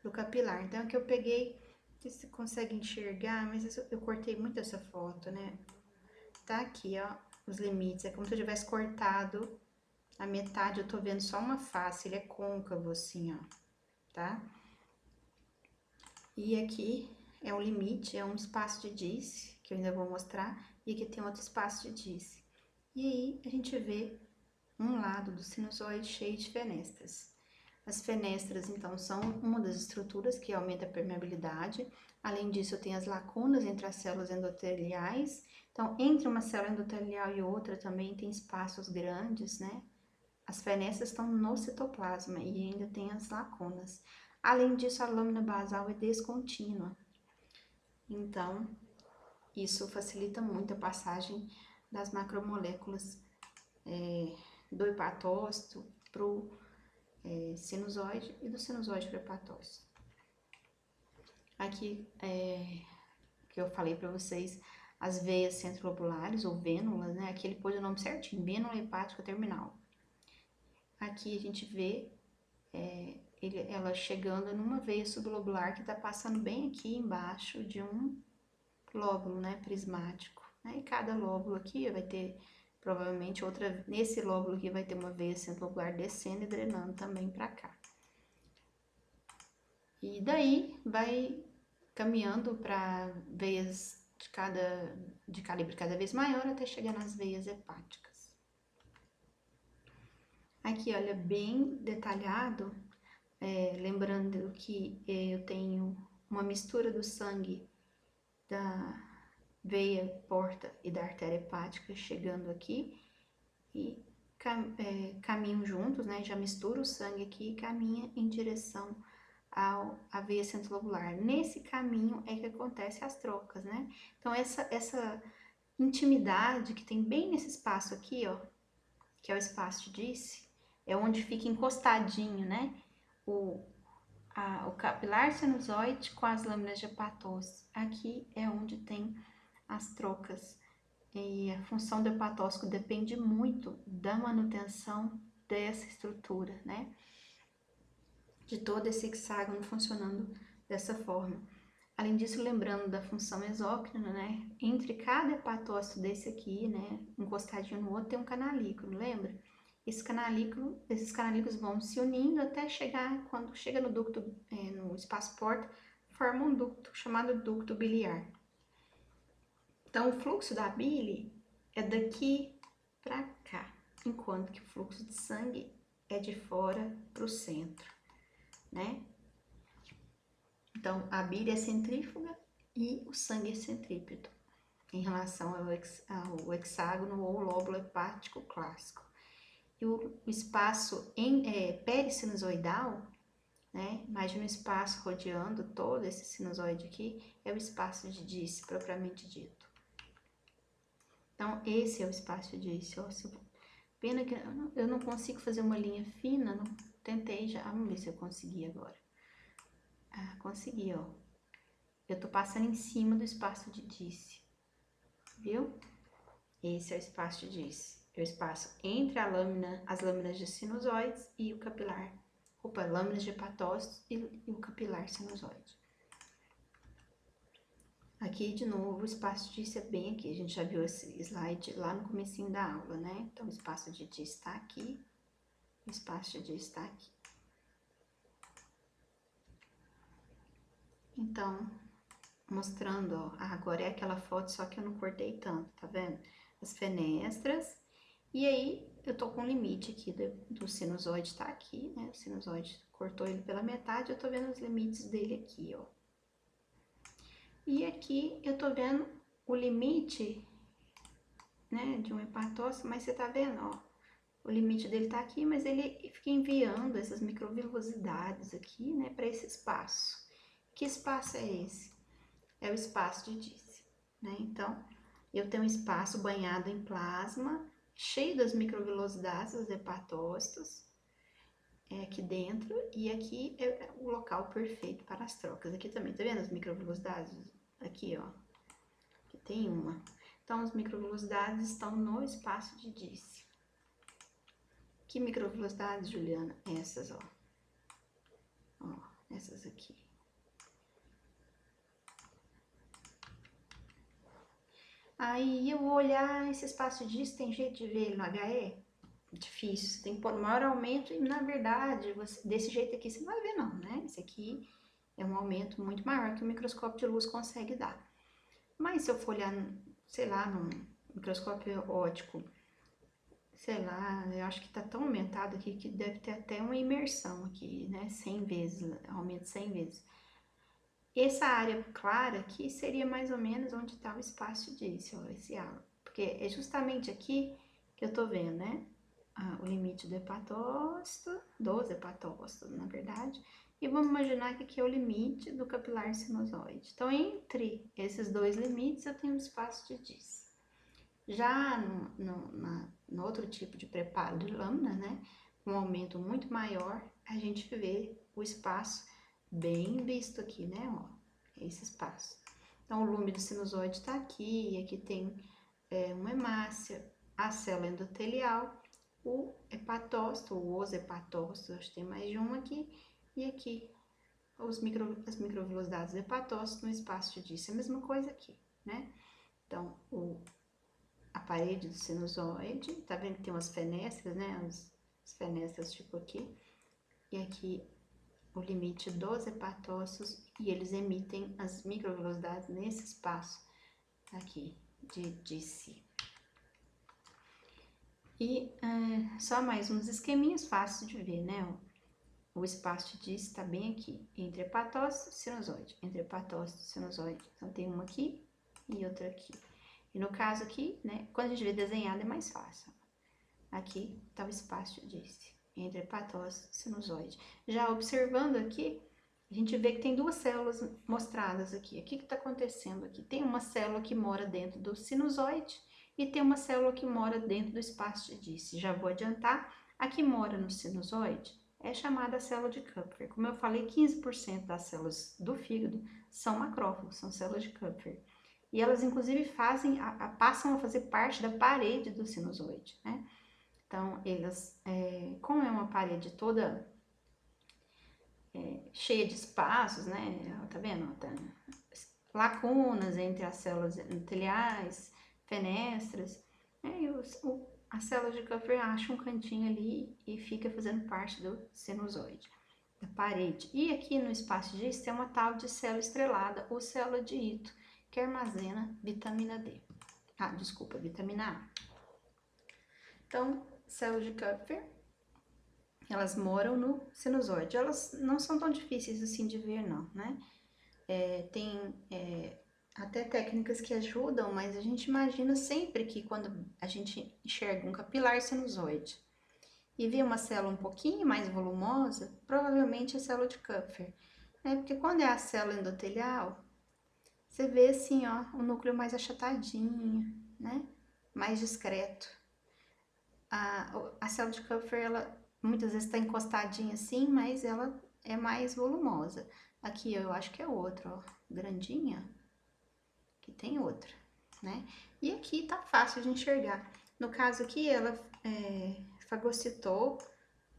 do capilar. Então, aqui eu peguei, não sei se você consegue enxergar, mas eu cortei muito essa foto, né? Tá aqui, ó, os limites. É como se eu tivesse cortado a metade, eu tô vendo só uma face, ele é côncavo assim, ó, tá? E aqui é um limite, é um espaço de Disse, que eu ainda vou mostrar, e aqui tem outro espaço de Disse. E aí a gente vê um lado do sinusoide cheio de fenestras. As fenestras, então, são uma das estruturas que aumenta a permeabilidade. Além disso, eu tenho as lacunas entre as células endoteliais. Então, entre uma célula endotelial e outra também tem espaços grandes, né? As fenestras estão no citoplasma e ainda tem as lacunas. Além disso, a lâmina basal é descontínua. Então, isso facilita muito a passagem das macromoléculas do hepatócito para o sinusoide e do sinusoide para o hepatócito. Aqui, que eu falei para vocês, as veias centrolobulares ou vênulas, né? Aqui ele pôs o nome certinho, vênula hepática terminal. Aqui a gente vê ela chegando numa veia sublobular que está passando bem aqui embaixo de um lóbulo, né, prismático. Né? E cada lóbulo aqui vai ter, provavelmente, outra. Nesse lóbulo aqui vai ter uma veia centrolobular descendo e drenando também para cá. E daí vai caminhando para veias de calibre cada vez maior até chegar nas veias hepáticas. Aqui, olha, bem detalhado. Lembrando que eu tenho uma mistura do sangue da veia porta e da artéria hepática chegando aqui e caminham juntos, né? Já mistura o sangue aqui e caminha em direção à veia centrolobular. Nesse caminho é que acontecem as trocas, né? Então, essa intimidade que tem bem nesse espaço aqui, ó, que é o espaço de Disse, é onde fica encostadinho, né? O capilar sinusoide com as lâminas de hepatócito. Aqui é onde tem as trocas. E a função do hepatócito depende muito da manutenção dessa estrutura, né? De todo esse hexágono funcionando dessa forma. Além disso, lembrando da função exócrina, né? Entre cada hepatócito desse aqui, né? Encostadinho no outro, tem um canalículo, lembra? Esses canalículos vão se unindo até chegar, quando chega no ducto, no espaço porta, forma um ducto chamado ducto biliar. Então, o fluxo da bile é daqui para cá, enquanto que o fluxo de sangue é de fora para o centro, né? Então, a bile é centrífuga e o sangue é centrípeto, em relação ao hexágono ou lóbulo hepático clássico. E o espaço perisinusoidal, né? Imagina um espaço rodeando todo esse sinusoide aqui, é o espaço de Disse, propriamente dito. Então, esse é o espaço de Disse. Pena que eu não consigo fazer uma linha fina, não, tentei já, vamos ver se eu consegui agora. Consegui, ó. Eu tô passando em cima do espaço de Disse, viu? Esse é o espaço de Disse. É o espaço entre as lâminas de sinusoides e o capilar. Lâminas de hepatócitos e o capilar sinusoide. Aqui, de novo, o espaço de Disse é bem aqui. A gente já viu esse slide lá no comecinho da aula, né? Então, o espaço de Disse está aqui. O espaço de Disse está aqui. Então, mostrando, ó, agora é aquela foto, só que eu não cortei tanto, tá vendo? As fenestras. E aí, eu tô com o limite aqui do sinusoide, tá aqui, né? O sinusoide cortou ele pela metade, eu tô vendo os limites dele aqui, ó. E aqui eu tô vendo o limite, né, de um hepatócito, mas você tá vendo, ó, o limite dele tá aqui, mas ele fica enviando essas microvilosidades aqui, né, para esse espaço. Que espaço é esse? É o espaço de Disse, né? Então, eu tenho um espaço banhado em plasma, cheio das microvilosidades, dos hepatócitos, aqui dentro, e aqui é o local perfeito para as trocas. Aqui também, tá vendo as microvilosidades? Aqui, ó, aqui tem uma. Então, as microvilosidades estão no espaço de Disse. Que microvelocidades, Juliana? Essas, ó. Ó, essas aqui. Aí eu vou olhar esse espaço disso, tem jeito de ver ele no HE? Difícil, você tem que pôr o maior aumento e na verdade, desse jeito aqui você não vai ver não, né? Esse aqui é um aumento muito maior que o microscópio de luz consegue dar. Mas se eu for olhar, sei lá, num microscópio óptico, sei lá, eu acho que tá tão aumentado aqui que deve ter até uma imersão aqui, né? 100 vezes, aumento 100 vezes. Essa área clara aqui seria mais ou menos onde está o espaço disso, ó, esse halo. Porque é justamente aqui que eu tô vendo, né? O limite do hepatócito, dos hepatócitos, na verdade. E vamos imaginar que aqui é o limite do capilar sinusoide. Então, entre esses dois limites, eu tenho um espaço de Disse. Já no outro tipo de preparo de lâmina, né? Um aumento muito maior, a gente vê o espaço bem visto aqui, né, ó, esse espaço. Então, o lume do sinusoide tá aqui, e aqui tem uma hemácia, a célula endotelial, o hepatócito, ou os hepatócitos, acho que tem mais de um aqui, e aqui as microvilosidades do hepatócito no espaço de Disse, a mesma coisa aqui, né? Então, a parede do sinusoide, tá vendo que tem umas fenestras, né, as fenestras tipo aqui, e aqui o limite dos hepatócitos e eles emitem as microvelocidades nesse espaço aqui de Disse. E só mais uns esqueminhas fáceis de ver, né? O espaço de Disse está bem aqui, entre hepatócito e sinusoide, entre hepatócito e sinusoide. Então tem uma aqui e outra aqui. E no caso aqui, né, quando a gente vê desenhado é mais fácil. Aqui está o espaço de Disse, entre hepatócito e sinusoide. Já observando aqui, a gente vê que tem duas células mostradas aqui. O que está acontecendo aqui? Tem uma célula que mora dentro do sinusoide e tem uma célula que mora dentro do espaço de Disse. Já vou adiantar, a que mora no sinusoide é chamada célula de Kupfer. Como eu falei, 15% das células do fígado são macrófagos, são células de Kupfer. E elas, inclusive, passam a fazer parte da parede do sinusoide, né? Então, elas, como é uma parede toda cheia de espaços, né? Tá vendo? Tá lacunas entre as células endoteliais, fenestras, né? E a célula de Kupfer acha um cantinho ali e fica fazendo parte do sinusoide, da parede. E aqui no espaço de Disse tem uma tal de célula estrelada ou célula de Ito, que armazena vitamina D. Ah, desculpa, vitamina A. Então, células de Kupfer, elas moram no sinusoide. Elas não são tão difíceis assim de ver, não, né? Tem até técnicas que ajudam, mas a gente imagina sempre que quando a gente enxerga um capilar sinusoide e vê uma célula um pouquinho mais volumosa, provavelmente é célula de Kupfer, né? Porque quando é a célula endotelial, você vê assim, ó, o núcleo mais achatadinho, né? Mais discreto. A célula de Kupfer, ela muitas vezes está encostadinha assim, mas ela é mais volumosa. Aqui eu acho que é outra, ó, grandinha. Aqui tem outra, né? E aqui tá fácil de enxergar. No caso aqui, ela fagocitou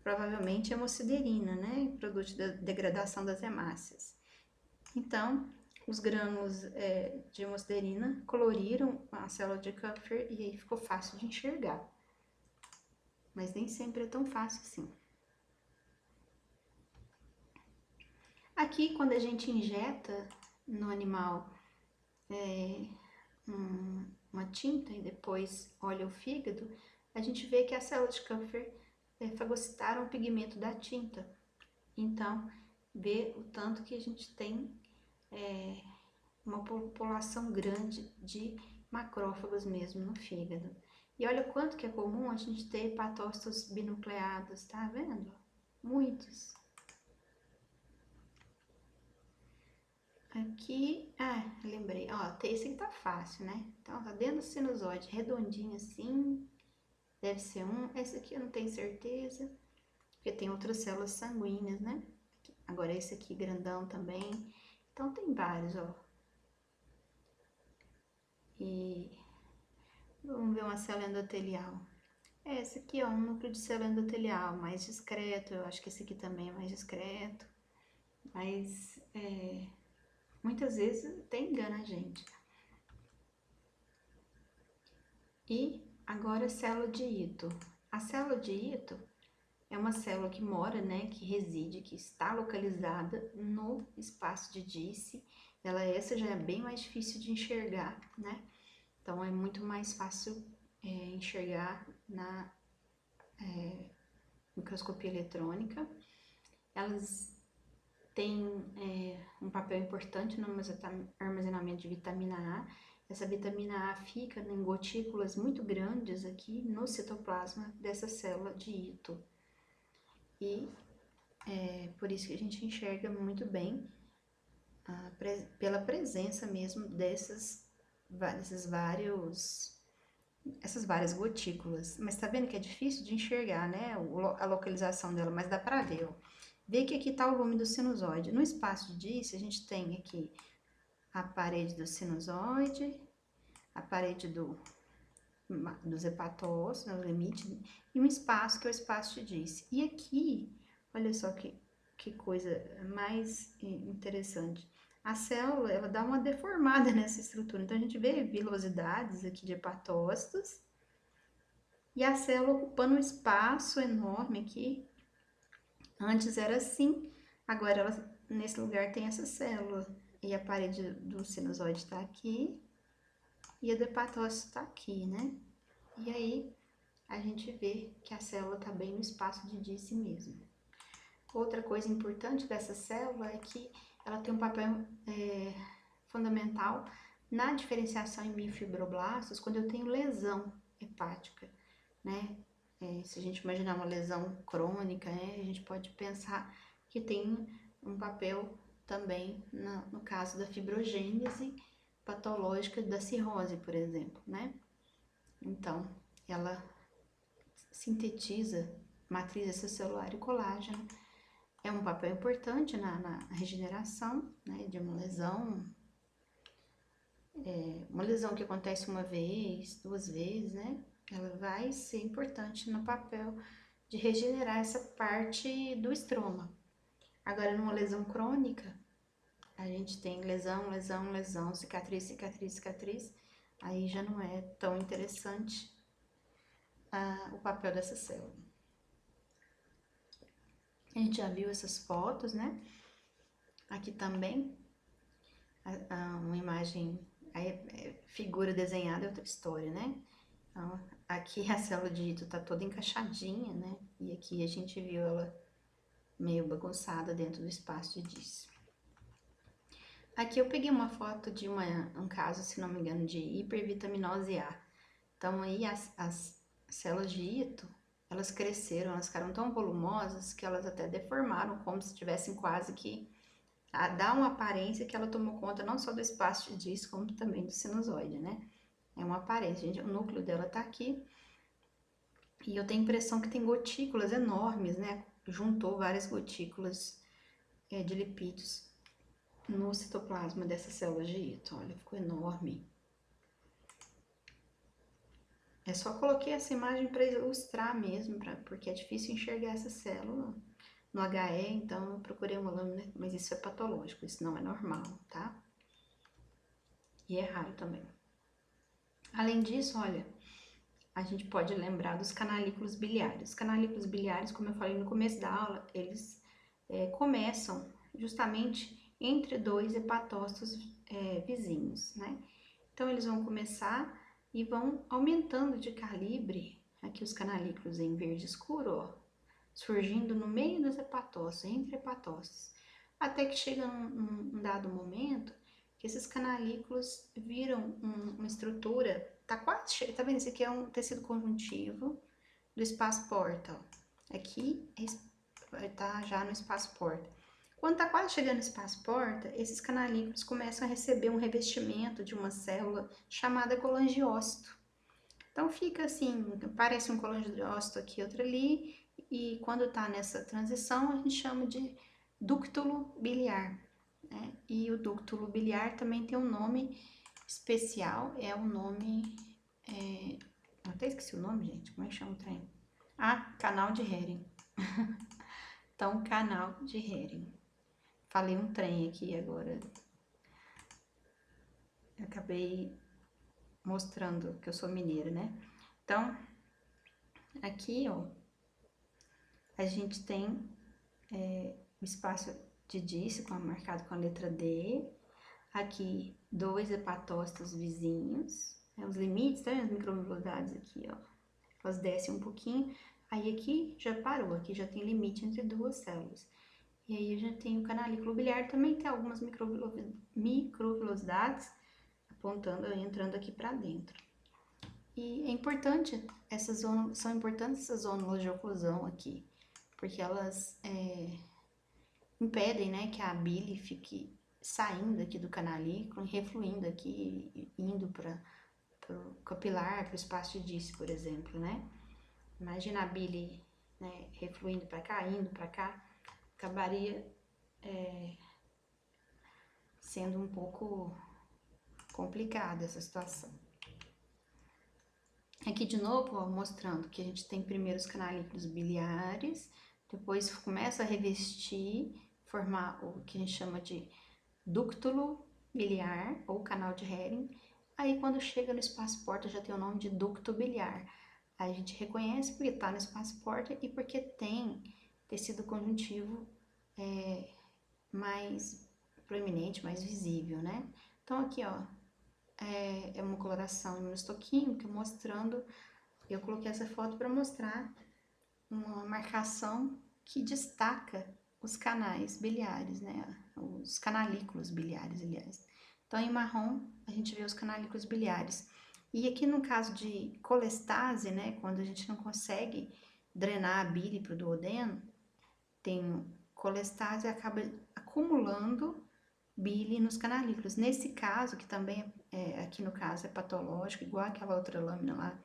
provavelmente hemosiderina, né? Produto da degradação das hemácias. Então, os grânulos de hemosiderina coloriram a célula de Kupfer e aí ficou fácil de enxergar. Mas nem sempre é tão fácil assim. Aqui, quando a gente injeta no animal uma tinta e depois olha o fígado, a gente vê que as células de Kupffer fagocitaram o pigmento da tinta. Então, vê o tanto que a gente tem uma população grande de macrófagos mesmo no fígado. E olha o quanto que é comum a gente ter hepatócitos binucleados, tá vendo? Muitos. Aqui, lembrei, ó, esse aqui tá fácil, né? Então, tá dentro do sinusoide, redondinho assim, deve ser um. Esse aqui eu não tenho certeza, porque tem outras células sanguíneas, né? Agora esse aqui grandão também. Então, tem vários, ó. E vamos ver uma célula endotelial. Esse aqui, ó, um núcleo de célula endotelial mais discreto. Eu acho que esse aqui também é mais discreto. Mas, muitas vezes até engana a gente. E agora a célula de Ito. A célula de Ito é uma célula que mora, né, que reside, que está localizada no espaço de Disse. Essa já é bem mais difícil de enxergar, né? Então é muito mais fácil enxergar na microscopia eletrônica. Elas têm um papel importante no armazenamento de vitamina A. Essa vitamina A fica em gotículas muito grandes aqui no citoplasma dessa célula de Ito. E por isso que a gente enxerga muito bem pela presença mesmo essas várias gotículas. Mas tá vendo que é difícil de enxergar, né, a localização dela, mas dá pra ver, ó. Vê que aqui tá o volume do sinusoide. No espaço de Disse, a gente tem aqui a parede do sinusoide, a parede dos hepatócitos, né, o limite, e um espaço que é o espaço de Disse. E aqui, olha só que coisa mais interessante. A célula, ela dá uma deformada nessa estrutura. Então, a gente vê vilosidades aqui de hepatócitos e a célula ocupando um espaço enorme aqui. Antes era assim, agora ela, nesse lugar tem essa célula. E a parede do sinusoide está aqui e a do hepatócito está aqui, né? E aí, a gente vê que a célula está bem no espaço de Disse mesmo. Outra coisa importante dessa célula é que ela tem um papel fundamental na diferenciação em miofibroblastos quando eu tenho lesão hepática, né? Se a gente imaginar uma lesão crônica, né, a gente pode pensar que tem um papel também no caso da fibrogênese patológica da cirrose, por exemplo, né? Então, ela sintetiza matriz extracelular e colágeno. É um papel importante na regeneração, né, de uma lesão que acontece uma vez, duas vezes, né? Ela vai ser importante no papel de regenerar essa parte do estroma. Agora, numa lesão crônica, a gente tem lesão, lesão, lesão, cicatriz, cicatriz, cicatriz. Aí já não é tão interessante o papel dessa célula. A gente já viu essas fotos, né? Aqui também, uma imagem, figura desenhada é outra história, né? Então, aqui a célula de Ito tá toda encaixadinha, né? E aqui a gente viu ela meio bagunçada dentro do espaço de Disse. Aqui eu peguei uma foto de um caso, se não me engano, de hipervitaminose A. Então aí as células de Ito, elas cresceram, elas ficaram tão volumosas que elas até deformaram, como se tivessem quase que dá uma aparência que ela tomou conta não só do espaço de Disse, como também do sinusoide, né? É uma aparência, gente, o núcleo dela tá aqui. E eu tenho a impressão que tem gotículas enormes, né? Juntou várias gotículas de lipídios no citoplasma dessa célula de Ito. Olha, ficou enorme. Só coloquei essa imagem para ilustrar mesmo, porque é difícil enxergar essa célula no HE, então eu procurei uma lâmina, mas isso é patológico, isso não é normal, tá? E é raro também. Além disso, olha, a gente pode lembrar dos canalículos biliares. Os canalículos biliares, como eu falei no começo da aula, eles começam justamente entre dois hepatócitos vizinhos, né? Então, eles vão começar e vão aumentando de calibre, aqui os canalículos em verde escuro, ó, surgindo no meio dos hepatócitos, entre hepatócitos, até que chega um dado momento que esses canalículos viram uma estrutura, tá quase chegando, tá vendo? Esse aqui é um tecido conjuntivo do espaço porta, ó. Aqui vai estar já no espaço porta. Quando tá quase chegando no espaço porta, esses canalículos começam a receber um revestimento de uma célula chamada colangiócito. Então fica assim, parece um colangiócito aqui, outro ali, e quando tá nessa transição a gente chama de dúctulo biliar, né? E o dúctulo biliar também tem um nome especial, é o nome, eu até esqueci o nome, gente, como é que chama o trem? Ah, canal de Hering. Então, canal de Hering. Falei um trem aqui agora. Eu acabei mostrando que eu sou mineira, né? Então, aqui, ó, a gente tem o espaço de dício marcado com a letra D. Aqui, dois hepatócitos vizinhos. Os limites, tá? As microvelocidades aqui, ó. Elas descem um pouquinho. Aí aqui já parou, aqui já tem limite entre duas células. E aí a gente tem o canalículo biliar, também tem algumas microvelocidades apontando, entrando aqui para dentro. E é importante, são importantes essas zonas de oclusão aqui, porque elas impedem, né, que a bile fique saindo aqui do canalículo e refluindo aqui, indo para o capilar, para o espaço de dício, por exemplo, né? Imagina a bile, né, refluindo para cá, indo para cá, acabaria sendo um pouco complicada essa situação. Aqui de novo, ó, mostrando que a gente tem primeiro os canalículos biliares, depois começa a revestir, formar o que a gente chama de dúctulo biliar ou canal de Hering. Aí quando chega no espaço porta já tem o nome de ducto biliar. Aí a gente reconhece porque está no espaço porta e porque tem tecido conjuntivo mais proeminente, mais visível, né? Então aqui, ó, é uma coloração imunohistoquímica mostrando, eu coloquei essa foto para mostrar uma marcação que destaca os canais biliares, né? Os canalículos biliares, aliás. Então, em marrom, a gente vê os canalículos biliares. E aqui no caso de colestase, né? Quando a gente não consegue drenar a bile para o duodeno, tem colestase e acaba acumulando bile nos canalículos. Nesse caso, que também aqui no caso é patológico, igual aquela outra lâmina lá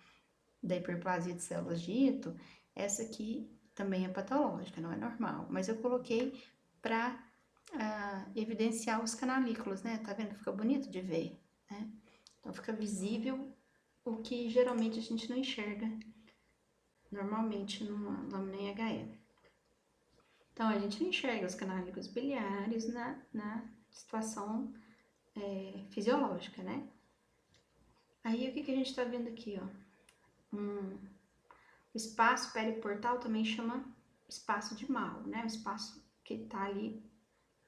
da hiperplasia de células de Ito, essa aqui também é patológica, não é normal. Mas eu coloquei para evidenciar os canalículos, né? Tá vendo? Fica bonito de ver, né? Então fica visível o que geralmente a gente não enxerga normalmente numa lâmina em HE. Então a gente não enxerga os canalículos biliares na situação fisiológica, né? Aí o que a gente tá vendo aqui, ó? O espaço periportal também chama espaço de Mao, né? O espaço que tá ali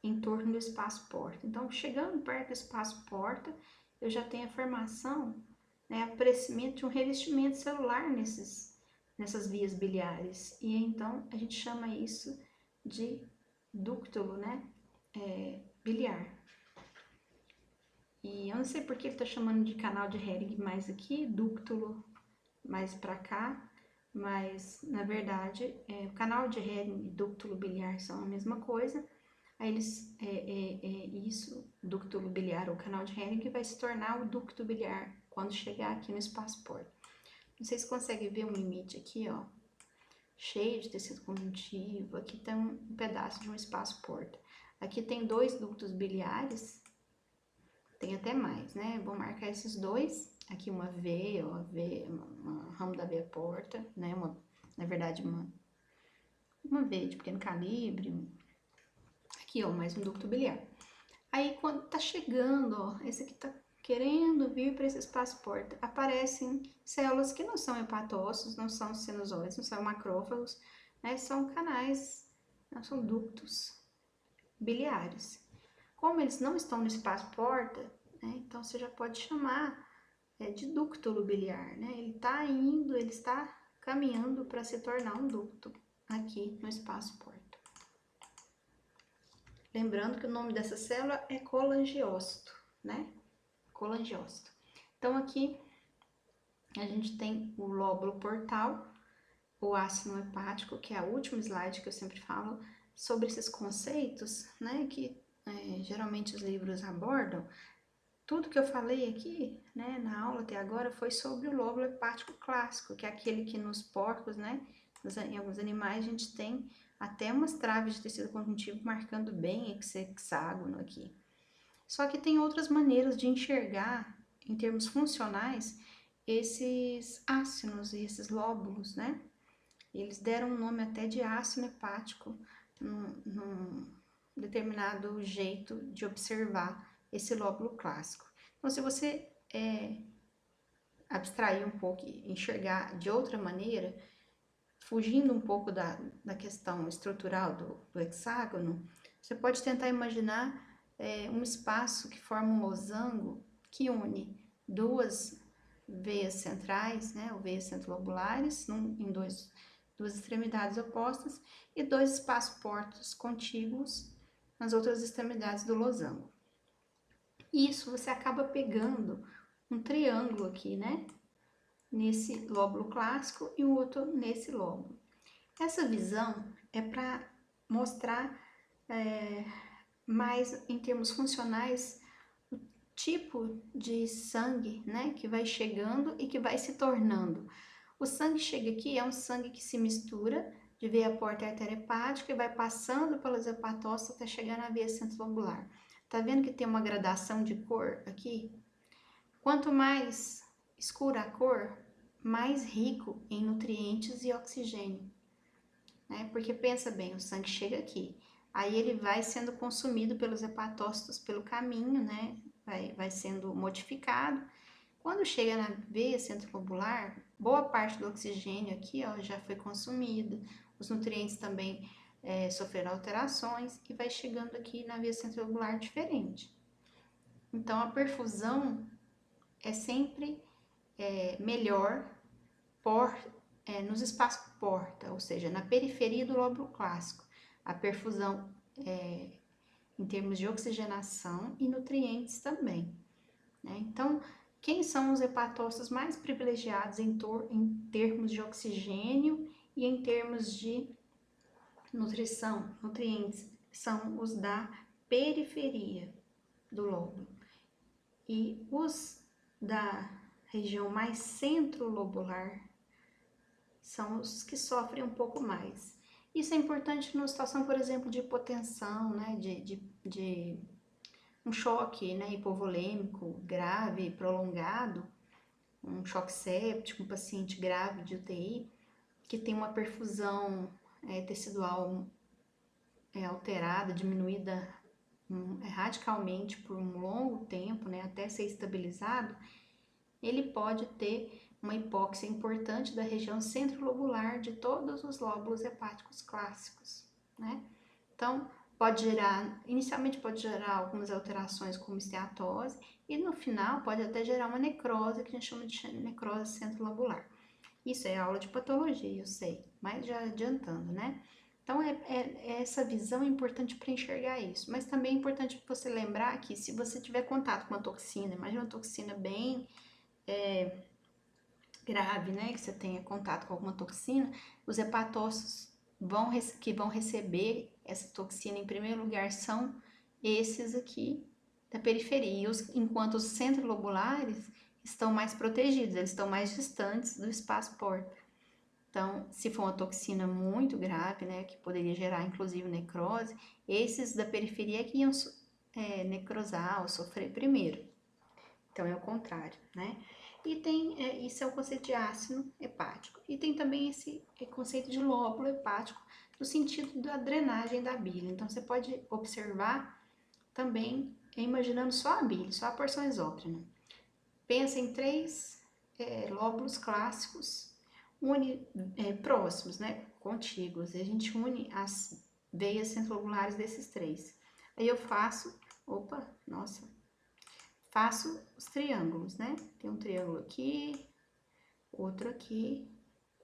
em torno do espaço porta. Então, chegando perto do espaço porta, eu já tenho a formação, né, aparecimento de um revestimento celular nessas vias biliares. E então, a gente chama isso de dúctulo, né, biliar. E eu não sei porque ele tá chamando de canal de Hering mais aqui, dúctulo mais para cá, mas na verdade o canal de Hering e dúctulo biliar são a mesma coisa. Aí eles, isso, dúctulo biliar ou canal de Hering vai se tornar o ducto biliar quando chegar aqui no espaço porta. Não sei se consegue ver um limite aqui, ó, cheio de tecido conjuntivo. Aqui tem um pedaço de um espaço porta. Aqui tem dois ductos biliares. Tem até mais, né? Vou marcar esses dois. Aqui uma V, ó, uma ramo da veia porta, né? Na verdade, uma V de pequeno calibre. Aqui, ó, mais um ducto biliar. Aí, quando tá chegando, ó, esse aqui tá querendo vir para esse espaço porta, aparecem células que não são hepatócitos, não são sinusoides, não são macrófagos, né? São canais, não são ductos biliares. Como eles não estão no espaço porta, né, então você já pode chamar de ducto biliar, né? Ele está caminhando para se tornar um ducto aqui no espaço porta. Lembrando que o nome dessa célula é colangiócito, né? Colangiócito. Então aqui a gente tem o lóbulo portal, o ácido hepático, que é o último slide que eu sempre falo sobre esses conceitos, né? Que geralmente os livros abordam. Tudo que eu falei aqui, né, na aula até agora foi sobre o lóbulo hepático clássico, que é aquele que nos porcos, né, em alguns animais a gente tem até umas traves de tecido conjuntivo marcando bem esse hexágono aqui. Só que tem outras maneiras de enxergar, em termos funcionais, esses ácinos e esses lóbulos, né? Eles deram um nome até de ácino hepático num determinado jeito de observar esse lóbulo clássico. Então, se você abstrair um pouco e enxergar de outra maneira, fugindo um pouco da questão estrutural do hexágono, você pode tentar imaginar um espaço que forma um losango que une duas veias centrais, né, ou veias centrolobulares, em duas extremidades opostas, e dois espaços portos contíguos nas outras extremidades do losango. Isso você acaba pegando um triângulo aqui, né? Nesse lóbulo clássico e o outro nesse lóbulo. Essa visão é para mostrar mais em termos funcionais o tipo de sangue, né? Que vai chegando e que vai se tornando. O sangue chega aqui, é um sangue que se mistura de veia porta e artéria hepática e vai passando pelas hepatócitos até chegar na veia centrilobular. Tá vendo que tem uma gradação de cor aqui? Quanto mais escura a cor, mais rico em nutrientes e oxigênio, né? Porque pensa bem, o sangue chega aqui, aí ele vai sendo consumido pelos hepatócitos pelo caminho, né? Vai sendo modificado. Quando chega na veia centrilobular, boa parte do oxigênio aqui, ó, já foi consumido, os nutrientes também sofreram alterações e vai chegando aqui na veia centrilobular diferente. Então, a perfusão é sempre melhor nos espaços porta, ou seja, na periferia do lóbulo clássico. A perfusão em termos de oxigenação e nutrientes também, né? Então, quem são os hepatócitos mais privilegiados em termos de oxigênio e em termos de nutrição, nutrientes? São os da periferia do lóbulo. E os da região mais centrolobular são os que sofrem um pouco mais. Isso é importante numa situação, por exemplo, de hipotensão, né, de um choque, né, hipovolêmico grave, prolongado, um choque séptico, um paciente grave de UTI, que tem uma perfusão tecidual alterada, diminuída radicalmente por um longo tempo, né, até ser estabilizado, ele pode ter uma hipóxia importante da região centrolobular de todos os lóbulos hepáticos clássicos, né? Então, inicialmente pode gerar algumas alterações como esteatose e no final pode até gerar uma necrose, que a gente chama de necrose centrolobular. Isso é aula de patologia, eu sei, mas já adiantando, né? Então, essa visão é importante para enxergar isso, mas também é importante você lembrar que se você tiver contato com uma toxina, imagina uma toxina bem grave, né, que você tenha contato com alguma toxina, os hepatócitos que vão receber essa toxina em primeiro lugar são esses aqui da periferia, enquanto os centrolobulares estão mais protegidos, eles estão mais distantes do espaço porta. Então, se for uma toxina muito grave, né, que poderia gerar inclusive necrose, esses da periferia que iam necrosar ou sofrer primeiro. Então, é o contrário, né? E tem, isso é o conceito de ácido hepático. E tem também esse conceito de lóbulo hepático, no sentido da drenagem da bile. Então, você pode observar também, imaginando só a bile, só a porção exócrina. Pensa em três lóbulos clássicos próximos, né? Contíguos. E a gente une as veias centrolobulares desses três. Aí eu faço, faço os triângulos, né? Tem um triângulo aqui, outro aqui.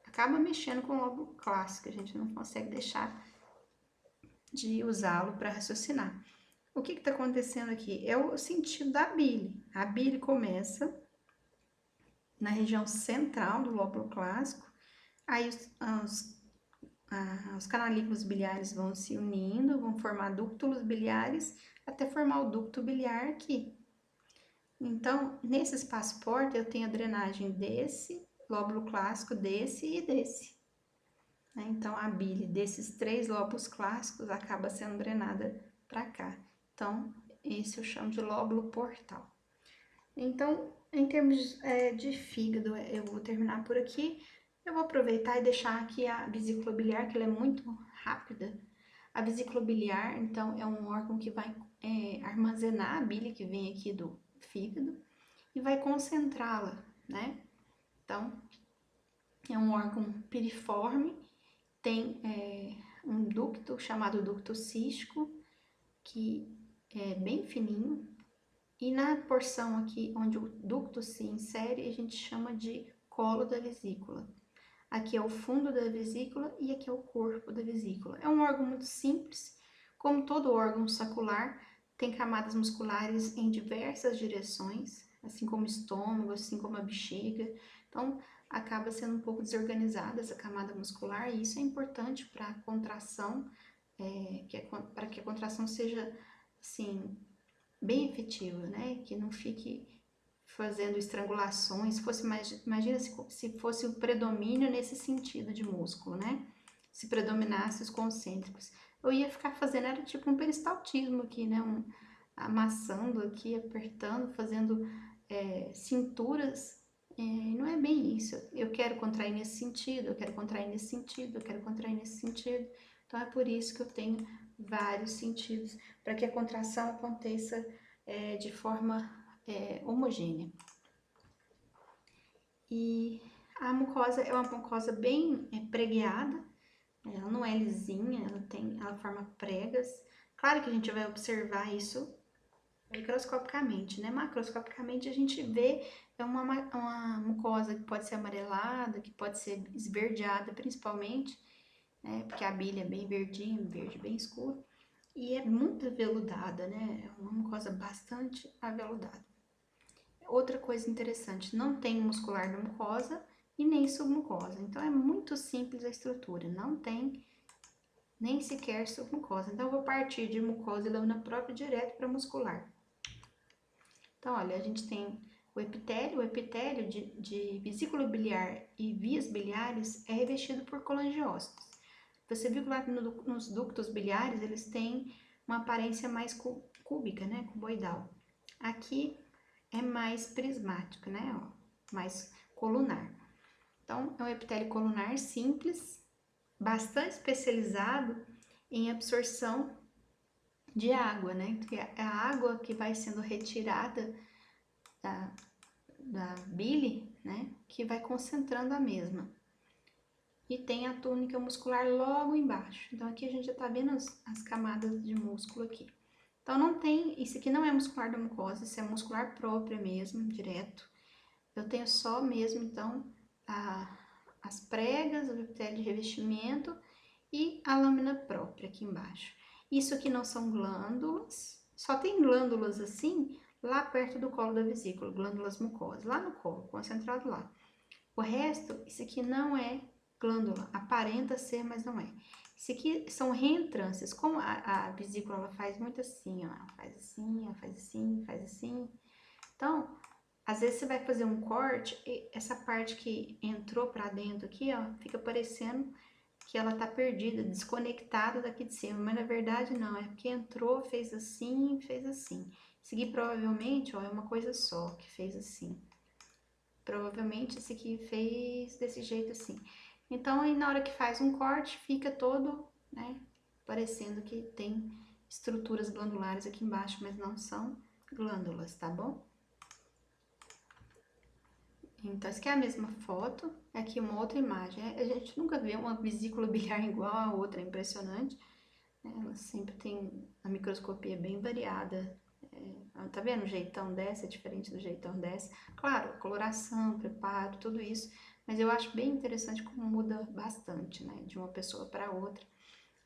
Acaba mexendo com o lóbulo clássico, a gente não consegue deixar de usá-lo para raciocinar. O que está acontecendo aqui? É o sentido da bile. A bile começa na região central do lóbulo clássico, aí os canalículos biliares vão se unindo, vão formar ductos biliares, até formar o ducto biliar aqui. Então, nesse espaço porta, eu tenho a drenagem desse lóbulo clássico, desse e desse. Então, a bile desses 3 lóbulos clássicos acaba sendo drenada para cá. Então, esse eu chamo de lóbulo portal. Então, em termos de fígado, eu vou terminar por aqui. Eu vou aproveitar e deixar aqui a vesícula biliar, que ela é muito rápida. A vesícula biliar, então, é um órgão que vai armazenar a bile que vem aqui do fígado e vai concentrá-la, né? Então, é um órgão piriforme, tem um ducto chamado ducto cístico, que é bem fininho, e na porção aqui onde o ducto se insere, a gente chama de colo da vesícula. Aqui é o fundo da vesícula e aqui é o corpo da vesícula. É um órgão muito simples, como todo órgão sacular, tem camadas musculares em diversas direções, assim como o estômago, assim como a bexiga. Então, acaba sendo um pouco desorganizada essa camada muscular e isso é importante para a contração, para que a contração seja, assim, bem efetiva, né? Que não fique fazendo estrangulações. Imagina se fosse o predomínio nesse sentido de músculo, né? Se predominasse os concêntricos. Eu ia ficar fazendo, era tipo um peristaltismo aqui, né? Amassando aqui, apertando, fazendo cinturas. Não é bem isso. Eu quero contrair nesse sentido, eu quero contrair nesse sentido, eu quero contrair nesse sentido. Então é por isso que eu tenho vários sentidos, para que a contração aconteça de forma homogênea. E a mucosa é uma mucosa bem pregueada, ela não é lisinha, ela forma pregas. Claro que a gente vai observar isso microscopicamente, né? Macroscopicamente a gente vê uma mucosa que pode ser amarelada, que pode ser esverdeada principalmente, né? Porque a bile é bem verdinha, verde bem escuro. E é muito aveludada, né? É uma mucosa bastante aveludada. Outra coisa interessante, não tem muscular da mucosa e nem submucosa. Então, é muito simples a estrutura, não tem nem sequer submucosa. Então, eu vou partir de mucosa e lâmina própria direto para muscular. Então, olha, a gente tem o epitélio de vesícula biliar e vias biliares é revestido por colangiócitos. Você viu que lá nos ductos biliares eles têm uma aparência mais cúbica, né, cuboidal. Aqui é mais prismático, né, ó, mais colunar. Então, é um epitélio colunar simples, bastante especializado em absorção de água, né, que é a água que vai sendo retirada da bile, né, que vai concentrando a mesma. E tem a túnica muscular logo embaixo. Então, aqui a gente já tá vendo as camadas de músculo aqui. Então, não tem, isso aqui não é muscular da mucosa, isso é muscular própria mesmo, direto. Eu tenho só mesmo, então, as pregas, o epitélio de revestimento e a lâmina própria aqui embaixo. Isso aqui não são glândulas, só tem glândulas assim lá perto do colo da vesícula, glândulas mucosas, lá no colo, concentrado lá. O resto, isso aqui não é glândula, aparenta ser, mas não é. Isso aqui são reentrâncias, como a vesícula ela faz muito assim, ó, ela faz assim, ela faz assim, faz assim. Então, às vezes você vai fazer um corte e essa parte que entrou pra dentro aqui, ó, fica parecendo que ela tá perdida, desconectada daqui de cima, mas na verdade não, é porque entrou, fez assim, fez assim. Isso aqui provavelmente, ó, é uma coisa só, que fez assim. Provavelmente esse aqui fez desse jeito assim. Então, aí na hora que faz um corte, fica todo, né, parecendo que tem estruturas glandulares aqui embaixo, mas não são glândulas, tá bom? Então, essa aqui é a mesma foto, aqui uma outra imagem. A gente nunca vê uma vesícula biliar igual a outra, é impressionante. né? Ela sempre tem a microscopia bem variada. Tá vendo? O jeitão dessa é diferente do jeitão dessa. Claro, coloração, preparo, tudo isso. Mas eu acho bem interessante como muda bastante, né? De uma pessoa para outra.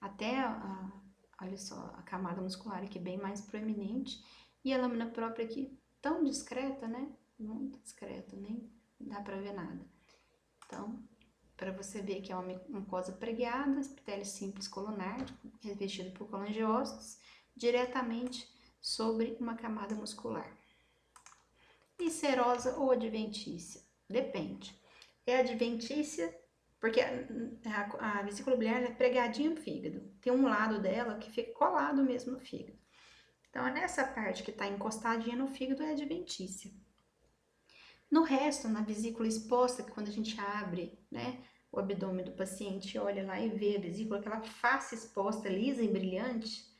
Até olha só, a camada muscular aqui bem mais proeminente. E a lâmina própria aqui tão discreta, né? Muito discreta, nem dá pra ver nada. Então, para você ver que é uma mucosa pregueada, epitélio simples colunar, revestido por colangiócitos, diretamente sobre uma camada muscular. E serosa ou adventícia? Depende. É adventícia porque a vesícula biliar é pregadinha no fígado. Tem um lado dela que fica colado mesmo no fígado. Então, nessa parte que está encostadinha no fígado é adventícia. No resto, na vesícula exposta, que quando a gente abre, né, o abdômen do paciente, olha lá e vê a vesícula, aquela face exposta, lisa e brilhante,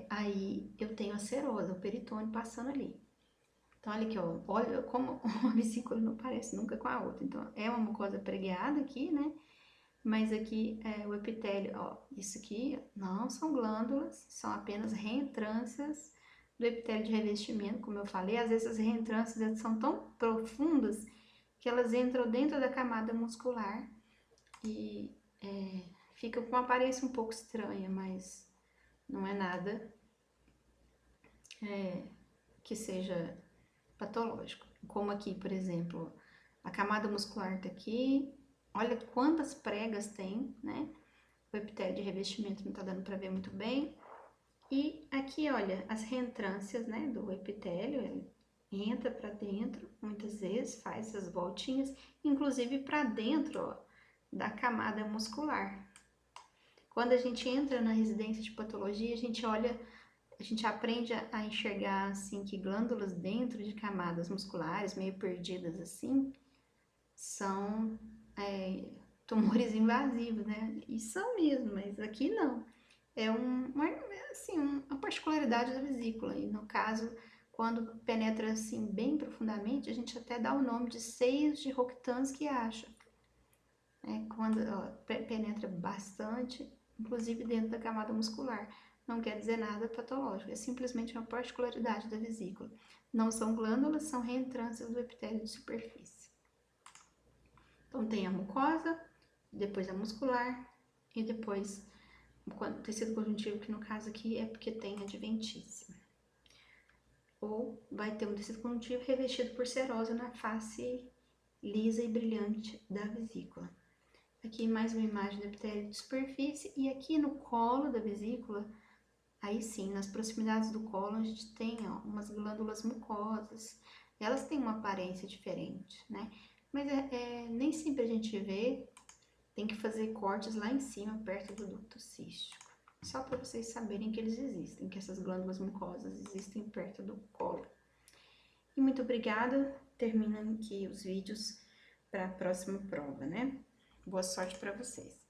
aí eu tenho a serosa, o peritônio passando ali. Então, olha aqui, ó, olha como a vesícula não parece nunca com a outra. Então, é uma mucosa pregueada aqui, né? Mas aqui é o epitélio, ó, isso aqui não são glândulas, são apenas reentrâncias do epitélio de revestimento, como eu falei. Às vezes as reentrâncias são tão profundas que elas entram dentro da camada muscular e fica com uma aparência um pouco estranha, mas não é nada que seja patológico. Como aqui, por exemplo, a camada muscular tá aqui, olha quantas pregas tem, né? O epitélio de revestimento não tá dando para ver muito bem. E aqui, olha, as reentrâncias, né, do epitélio, ele entra para dentro, muitas vezes faz essas voltinhas, inclusive para dentro, ó, da camada muscular. Quando a gente entra na residência de patologia, a gente olha, a gente aprende a enxergar, assim, que glândulas dentro de camadas musculares, meio perdidas assim, são tumores invasivos, né? E são mesmo, mas aqui não. É uma particularidade da vesícula. E no caso, quando penetra assim bem profundamente, a gente até dá o nome de seios de Rokitansky acha. Quando penetra bastante, inclusive dentro da camada muscular. Não quer dizer nada patológico, é simplesmente uma particularidade da vesícula. Não são glândulas, são reentrâncias do epitélio de superfície. Então tem a mucosa, depois a muscular e depois o tecido conjuntivo, que no caso aqui é porque tem adventícia. Ou vai ter um tecido conjuntivo revestido por serosa na face lisa e brilhante da vesícula. Aqui mais uma imagem do epitélio de superfície e aqui no colo da vesícula, aí sim, nas proximidades do colo a gente tem umas glândulas mucosas. Elas têm uma aparência diferente, né? Mas nem sempre a gente vê, tem que fazer cortes lá em cima, perto do ducto cístico. Só para vocês saberem que eles existem, que essas glândulas mucosas existem perto do colo. E muito obrigada, terminam aqui os vídeos para a próxima prova, né? Boa sorte para vocês!